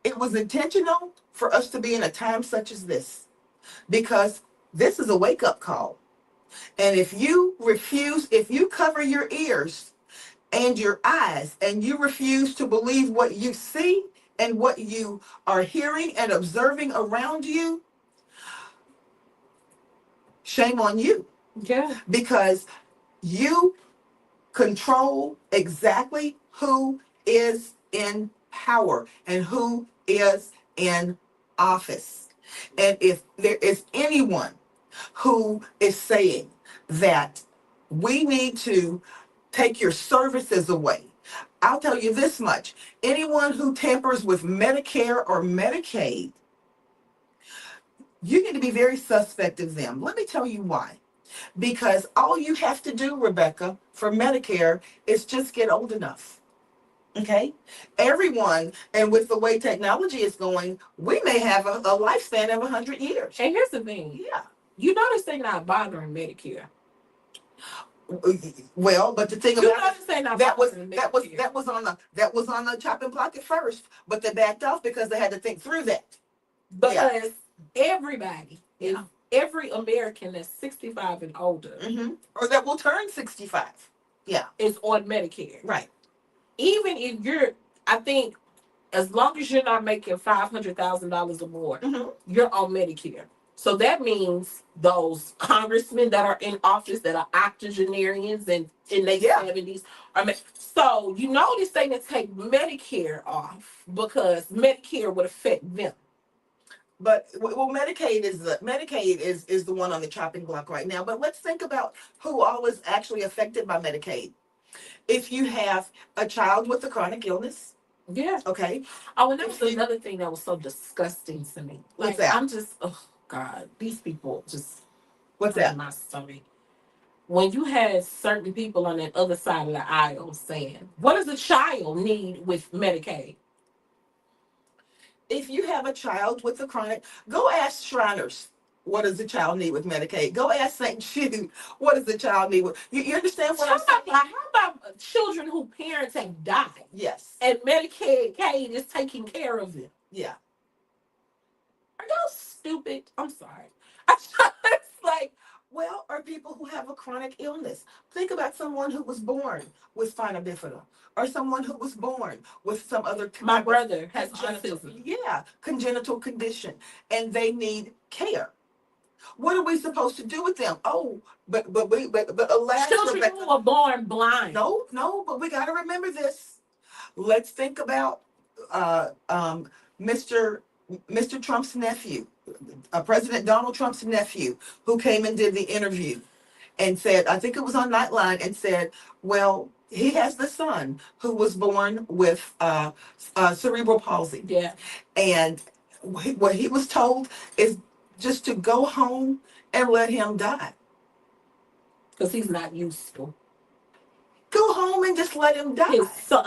It was intentional for us to be in a time such as this, because this is a wake-up call. And if you cover your ears and your eyes and you refuse to believe what you see and what you are hearing and observing around you, shame on you. yeah, Because you control exactly who is in power and who is in office. And if there is anyone who is saying that we need to take your services away, I'll tell you this much. Anyone who tampers with Medicare or Medicaid, you need to be very suspect of them. Let me tell you why. Because all you have to do, Rebecca, for Medicare is just get old enough. Okay? Everyone, and with the way technology is going, we may have a lifespan of 100 years. and here's the thing. Yeah. You notice they're not bothering Medicare. Well, but the thing You about notice they're not that was bothering that was Medicare. that was on the chopping block at first, but they backed off because they had to think through that. Because everybody, Yeah. every American that's 65 and older Or that will turn 65. Yeah. is on Medicare. Right. Even if I think, as long as you're not making $500,000 or more, you're on Medicare. So that means those congressmen that are in office that are octogenarians and in their 70s so you notice they didn't take Medicare off because Medicare would affect them. But well, Medicaid is the one on the chopping block right now. But let's think about who all is actually affected by Medicaid. If you have a child with a chronic illness, yeah, okay. Oh, and that was another thing that was so disgusting to me. What's that? I'm just, oh God, these people just. What's that? My stomach. When you had certain people on that other side of the aisle saying, "What does a child need with Medicaid?" If you have a child with a chronic, go ask Shriners. What does the child need with Medicaid? Go ask St. Jude. What does the child need with? You understand what I'm saying? How about children whose parents have died? Yes. And Medicaid is taking care of them. Yeah. Are y'all stupid? I'm sorry. It's like, well, or people who have a chronic illness. Think about someone who was born with spina bifida, or someone who was born with some other. My brother has autism. Yeah, congenital condition, and they need care. What are we supposed to do with them? Oh, but alas, children Rebecca, who are born blind. No, but we got to remember this. Let's think about Mr. Trump's nephew, President Donald Trump's nephew, who came and did the interview and said, I think it was on Nightline, and said, well, he has the son who was born with cerebral palsy. Yeah. And what he was told is just to go home and let him die. Because he's not useful. Go home and just let him die.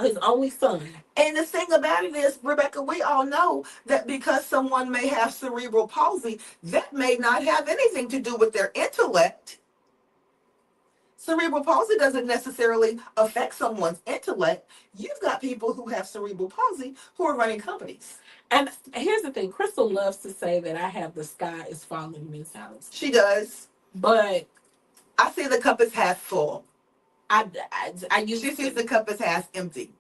His only son. And the thing about it is, Rebecca, we all know that because someone may have cerebral palsy, that may not have anything to do with their intellect. Cerebral palsy doesn't necessarily affect someone's intellect. You've got people who have cerebral palsy who are running companies. And here's the thing. Crystal loves to say that I have the sky is falling mentality. She does. But I see the cup is half full. She sees the cup as half empty.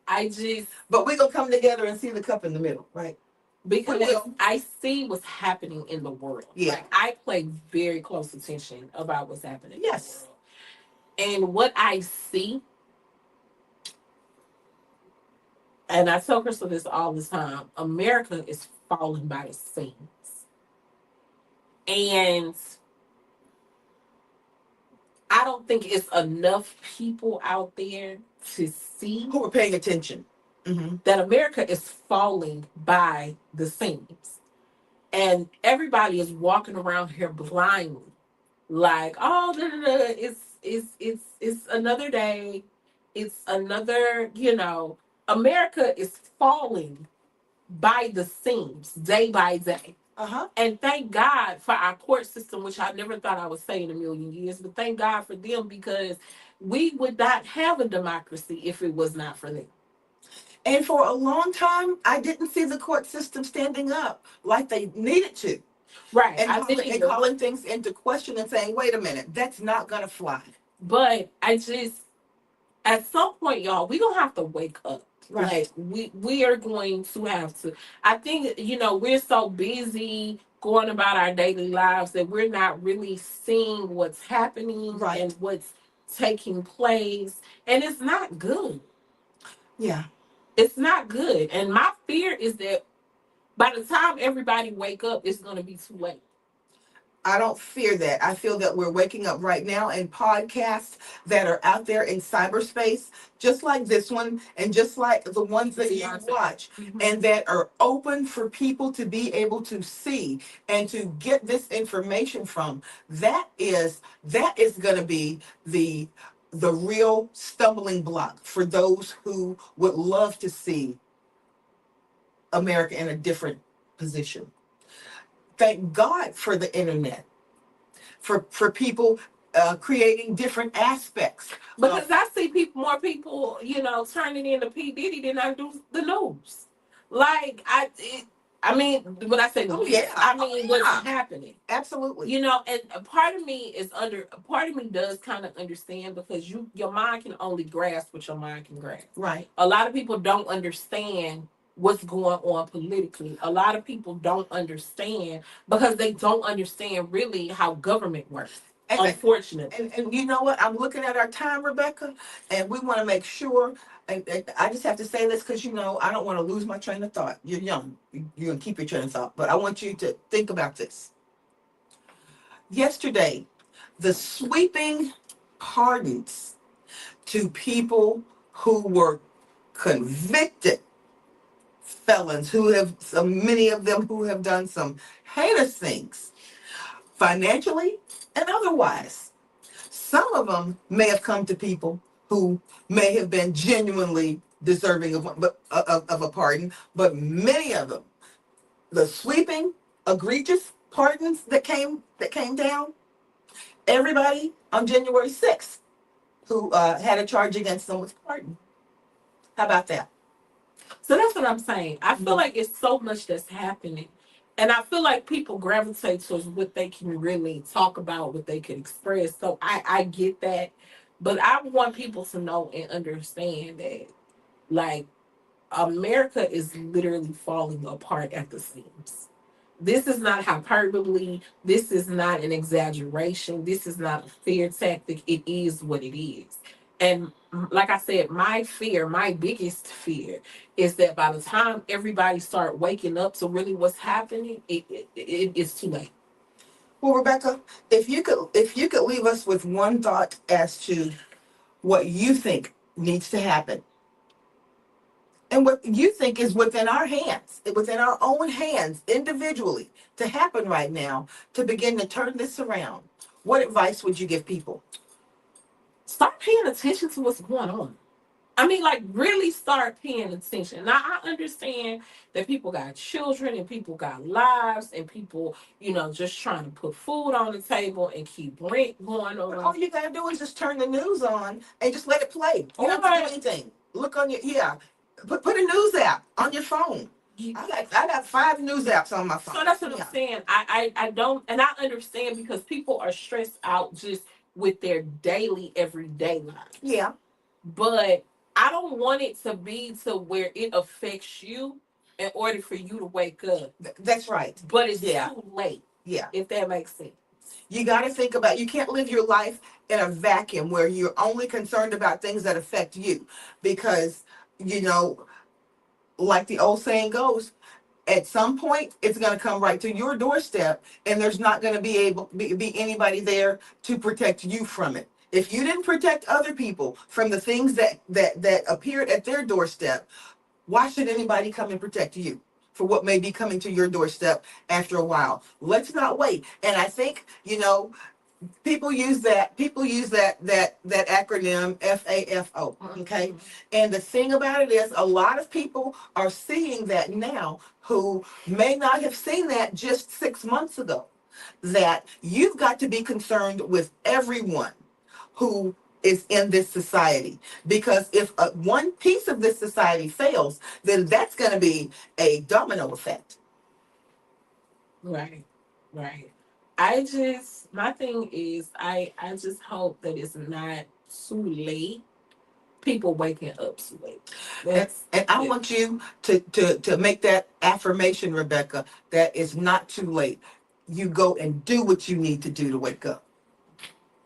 But we're going to come together and see the cup in the middle, right? Because I see what's happening in the world. Yeah. Like, I pay very close attention about what's happening in the world. And what I see, and I tell Crystal this all the time, America is falling by the seams. And I don't think it's enough people out there to see Who are paying attention. Hmm. that America is falling by the seams. And everybody is walking around here blindly. Like, oh, da, da, da, it's another day. It's another, America is falling by the seams day by day. Uh-huh. And thank God for our court system, which I never thought I would say in a million years, but thank God for them because we would not have a democracy if it was not for them. And for a long time, I didn't see the court system standing up like they needed to, Right. and I calling, didn't and either. calling things into question and saying, wait a minute, that's not going to fly. But I just, at some point, y'all, we gonna have to wake up. Right. Like we are going to have to. I think we're so busy going about our daily lives that we're not really seeing what's happening Right. and what's taking place, and it's not good. Yeah. It's not good, and my fear is that by the time everybody wake up, it's gonna be too late. I don't fear that. I feel that we're waking up right now, and podcasts that are out there in cyberspace, just like this one, and just like the ones that you watch, and that are open for people to be able to see and to get this information from. That is going to be the real stumbling block for those who would love to see America in a different position. Thank God for the internet, for people creating different aspects. Because I see more people, turning into P Diddy than I do the news. Like I mean, when I say Oh news, yeah, I mean what's happening. Absolutely. And a part of me does kind of understand because your mind can only grasp what your mind can grasp. Right. A lot of people don't understand what's going on politically. A lot of people don't understand because they don't understand really how government works. Unfortunately. And you know what? I'm looking at our time, Rebecca, and we want to make sure. And I just have to say this because I don't want to lose my train of thought. You're young. You're going to keep your train of thought. But I want you to think about this. Yesterday, the sweeping pardons to people who were convicted felons, many of them who have done some heinous things, financially and otherwise. Some of them may have come to people who may have been genuinely deserving of a pardon, but many of them, the sweeping, egregious pardons that came down, everybody on January 6th who had a charge against them was pardoned. How about that? So that's what I'm saying. I feel like it's so much that's happening. And I feel like people gravitate towards what they can really talk about, what they can express. So I get that. But I want people to know and understand that, like, America is literally falling apart at the seams. This is not hyperbole. This is not an exaggeration. This is not a fear tactic. It is what it is. And like I said, my biggest fear is that by the time everybody start waking up to really what's happening, it's too late. Well, Rebecca, if you could leave us with one thought as to what you think needs to happen and what you think is within our hands, within our own hands individually to happen right now to begin to turn this around, what advice would you give people? Start paying attention to what's going on. I mean, like, really start paying attention. Now, I understand that people got children and people got lives and people, just trying to put food on the table and keep rent going on. All you gotta do is just turn the news on and just let it play. You don't have to do anything. Look on put a news app on your phone. I got 5 news apps on my phone. So that's what I'm saying. I don't, and I understand because people are stressed out just with their daily, everyday lives. Yeah. But I don't want it to be to where it affects you in order for you to wake up. That's right. But it's too late. Yeah. If that makes sense. You got to think about, you can't live your life in a vacuum where you're only concerned about things that affect you because, like the old saying goes, at some point it's going to come right to your doorstep and there's not going to be anybody there to protect you from it. If you didn't protect other people from the things that appeared at their doorstep, why should anybody come and protect you for what may be coming to your doorstep after a while? Let's not wait. And I think, people use that acronym FAFO. Okay. And the thing about it is, a lot of people are seeing that now who may not have seen that just 6 months ago. That you've got to be concerned with everyone who is in this society, because if one piece of this society fails, then that's going to be a domino effect. Right. Right. My thing is, I just hope that it's not too late. People waking up too late. And, That's and I it. want you to make that affirmation, Rebecca, that it's not too late. You go and do what you need to do to wake up.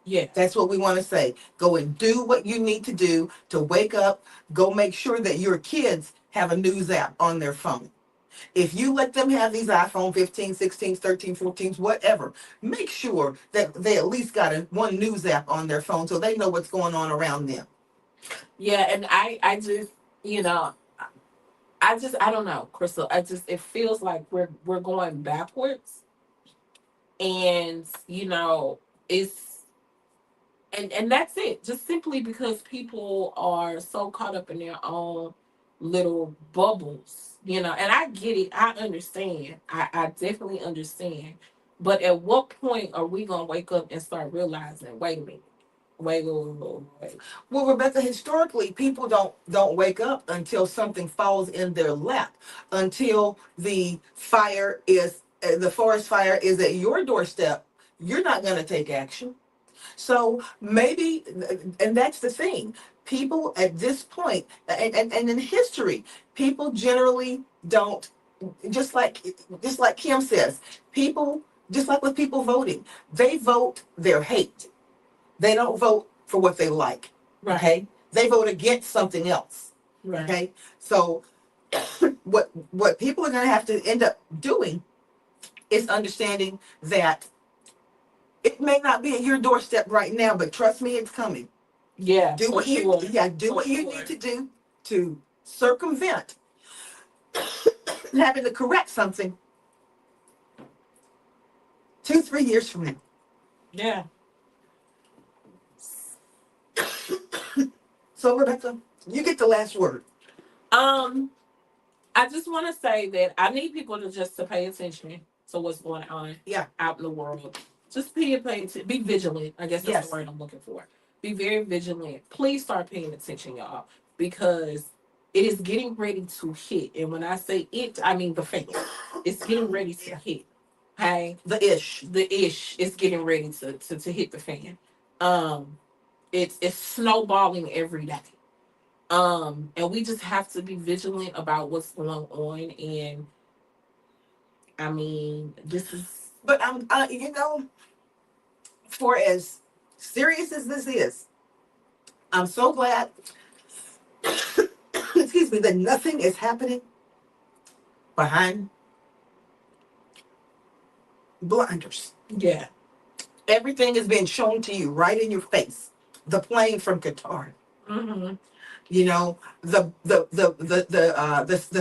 Yeah. That's what we want to say. Go and do what you need to do to wake up. Go make sure that your kids have a news app on their phone. If you let them have these iPhone 15, 16s, 13, 14s, whatever, make sure that they at least got one news app on their phone so they know what's going on around them. Yeah, and I just, you know, I don't know, Crystal. It feels like we're going backwards, and it's and that's it. Just simply because people are so caught up in their own little bubbles, And I get it. I understand. I definitely understand. But at what point are we gonna wake up and start realizing? Wait a minute. Wait. Well, Rebecca, historically, people don't wake up until something falls in their lap, until the forest fire is at your doorstep. You're not going to take action. So maybe, and that's the thing. People at this point, and in history, people generally don't, just like Kim says, people, just like with people voting, they vote their hate. They don't vote for what they like. Right. Okay? They vote against something else. Right. Okay? So what people are going to have to end up doing is understanding that it may not be at your doorstep right now, but trust me, it's coming. Yeah. Do For what sure. do For what you sure. need to do to circumvent having to correct something 2, 3 years from now. Yeah. So Rebecca, you get the last word. I just want to say that I need people to pay attention to what's going on Yeah. out in the world. Just be vigilant. I guess that's Yes. the word I'm looking for. Be very vigilant. Please start paying attention, y'all, because it is getting ready to hit. And when I say it, I mean the fan. It's getting ready to hit. Hey, the ish is getting ready to hit the fan. Um, it's snowballing every day. And we just have to be vigilant about what's going on. And I mean, this is. But for as serious as this is, I'm so glad, excuse me, that nothing is happening behind blinders. Yeah. Everything is being shown to you right in your face. The plane from Qatar. Mm-hmm. The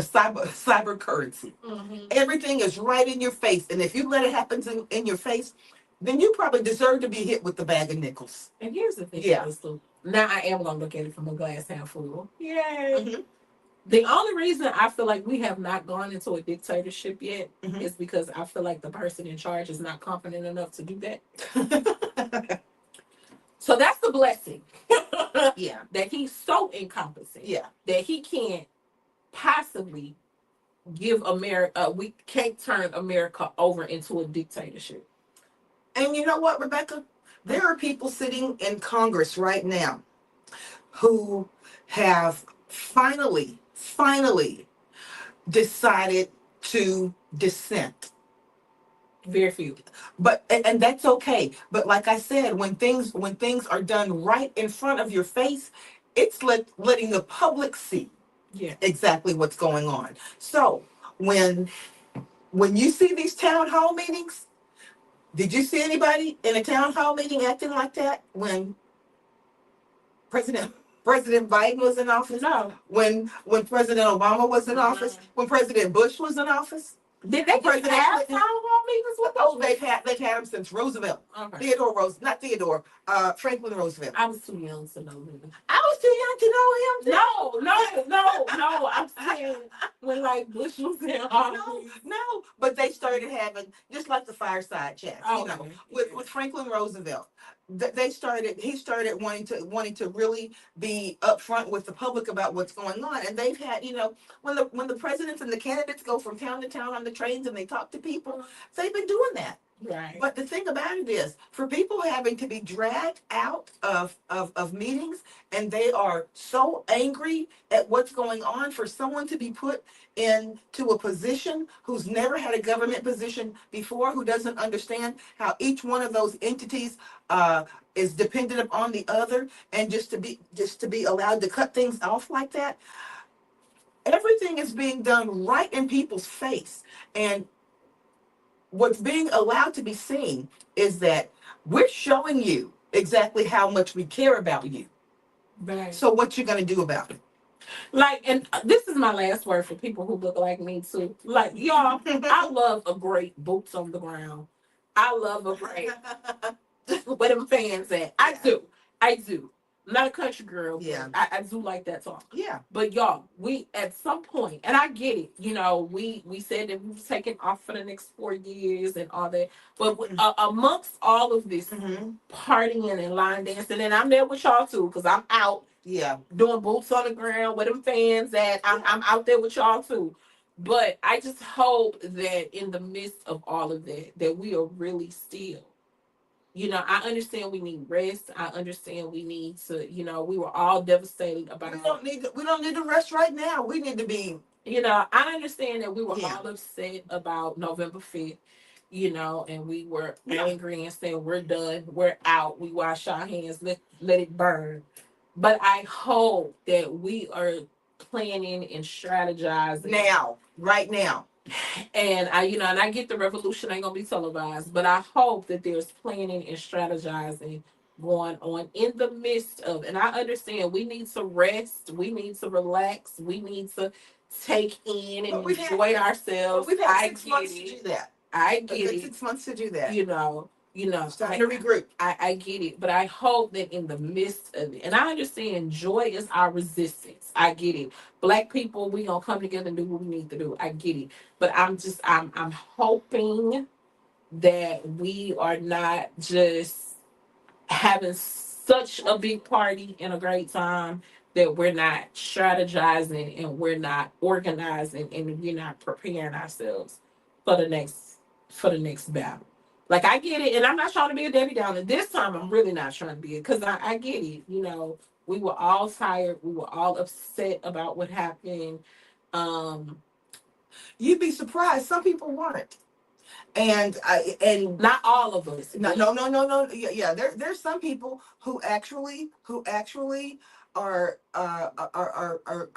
cyber currency. Mm-hmm. Everything is right in your face, and if you let it happen in your face, then you probably deserve to be hit with the bag of nickels. And here's the thing, Yeah. Now I am gonna look at it from a glass half full. Yay. Mm-hmm. The only reason I feel like we have not gone into a dictatorship yet Mm-hmm. is because I feel like the person in charge is not confident enough to do that. So that's the blessing. Yeah. That he's so incompetent. Yeah. That he can't possibly give America. We can't turn America over into a dictatorship. And you know what, Rebecca? There are people sitting in Congress right now who have finally decided to dissent. Very few. But and that's okay. But like I said, when things are done right in front of your face, it's letting the public see exactly what's going on. So when you see these town hall meetings, did you see anybody in a town hall meeting acting like that when President President Biden was in office? No. When President Obama was in office? When President Bush was in office? Did they President have Clinton? town hall meetings with Oh, those? they've had them since Roosevelt. Okay. Not Theodore, Franklin Roosevelt. I was too young to know him. I was too young to know him. No. I'm saying when like Bush was in office. No, but they started having just like the fireside chats, Oh, you know, okay. with Franklin Roosevelt. He started wanting to really be upfront with the public about what's going on, and they've had, you know, when the presidents and the candidates go from town to town on the trains and they talk to people, they've been doing that. Right. But the thing about it is, for people having to be dragged out of meetings, and they are so angry at what's going on, for someone to be put into a position who's never had a government position before, who doesn't understand how each one of those entities is dependent upon the other, and just to be allowed to cut things off like that. Everything is being done right in people's face, and what's being allowed to be seen is that we're showing you exactly how much we care about you. Right. So what you gonna do about it? Like, and this is my last word for people who look like me too. Like, y'all, I love a great boots on the ground. I love a great where them fans at. I do. I'm not a country girl, but Yeah. I do like that talk. Yeah. But y'all, we at some point, and I get it. You know, we said that we've taken off for the next 4 years and all that. But amongst all of this partying and line dancing, and I'm there with y'all too, because I'm out. Yeah. Doing boots on the ground where them fans at. I'm out there with y'all too. But I just hope that in the midst of all of that, that we are really still. You know, I understand we need rest. I understand we need to, you know, we were all devastated about We don't need to rest right now. We need to be, you know, I understand that we were all upset about November 5th, you know, and we were angry and saying we're done, we're out, we wash our hands, let it burn. But I hope that we are planning and strategizing right now. And I get the revolution ain't gonna be televised, but I hope that there's planning and strategizing going on in the midst of. And I understand we need to rest, we need to relax, we need to take in and enjoy ourselves. We've had 6 months to do that. I get it. 6 months to do that. It's time to regroup. I get it, but I hope that in the midst of it, and I understand joy is our resistance. I get it. Black people, we gonna come together and do what we need to do. I get it, but I'm hoping that we are not just having such a big party and a great time that we're not strategizing and we're not organizing and we're not preparing ourselves for the next battle. Like I get it, and I'm not trying to be a Debbie Downer. This time, I'm really not trying to be it because I get it. You know, we were all tired. We were all upset about what happened. You'd be surprised. Some people weren't, and not all of us. No. Yeah. There's some people who actually are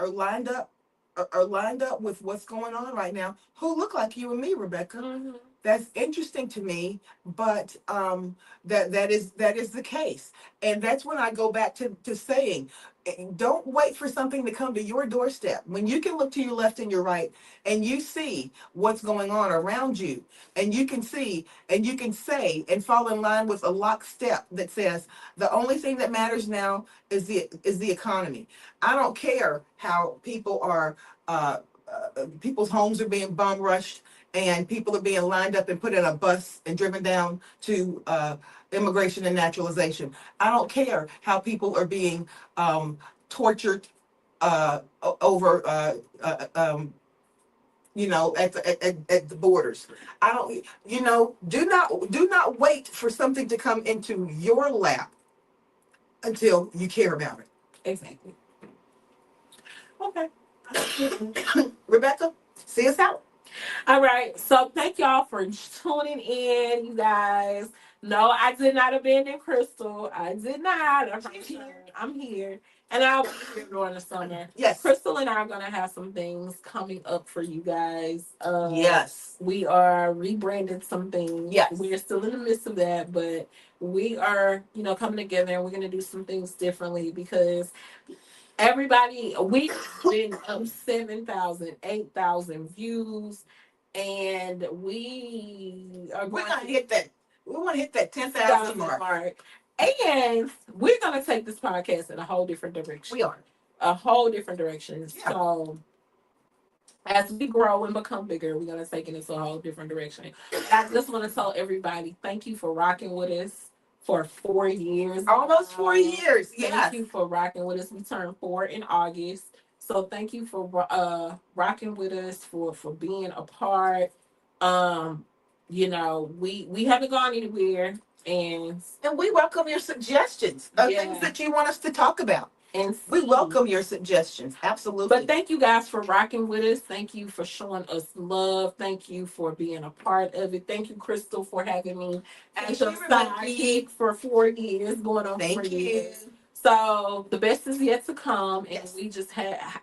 lined up with what's going on right now. Who look like you and me, Rebecca. Mm-hmm. That's interesting to me, but that is the case, and that's when I go back to saying, don't wait for something to come to your doorstep. When you can look to your left and your right, and you see what's going on around you, and you can see, and you can say, and fall in line with a lockstep that says the only thing that matters now is the economy. I don't care how people are. People's homes are being bomb rushed, and people are being lined up and put in a bus and driven down to immigration and naturalization. I don't care how people are being tortured over, at the borders. I don't, do not wait for something to come into your lap until you care about it. Exactly. Okay. Rebecca, see us out. All right. So thank y'all for tuning in, you guys. No, I did not abandon Crystal. I did not. I'm here. And I'll be here during the summer. Yes. Crystal and I are going to have some things coming up for you guys. Yes. We are rebranding some things. Yes. We're still in the midst of that, but we are, coming together and we're going to do some things differently because everybody, we've been up 7,000, 8,000 views, and we are We're going gonna to hit that. We want to hit that 10,000 mark. And we're going to take this podcast in a whole different direction. We are. A whole different direction. Yeah. So as we grow and become bigger, we're going to take it into a whole different direction. I just want to tell everybody, thank you for rocking with us for 4 years. Almost 4 years. Yes. Thank you for rocking with us. We turned 4 in August. So thank you for rocking with us, for being a part. We haven't gone anywhere, and we welcome your suggestions of things that you want us to talk about. And we welcome your suggestions. Absolutely. But thank you guys for rocking with us. Thank you for showing us love. Thank you for being a part of it. Thank you, Crystal, for having me as your sidekick for 4 years, going on 4 years. So the best is yet to come, and we just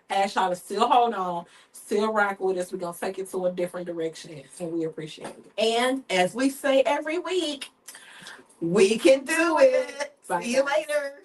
ask y'all to still hold on, still rock with us. We're gonna take it to a different direction, and we appreciate it. And as we say every week, we can do it. Bye. See you later.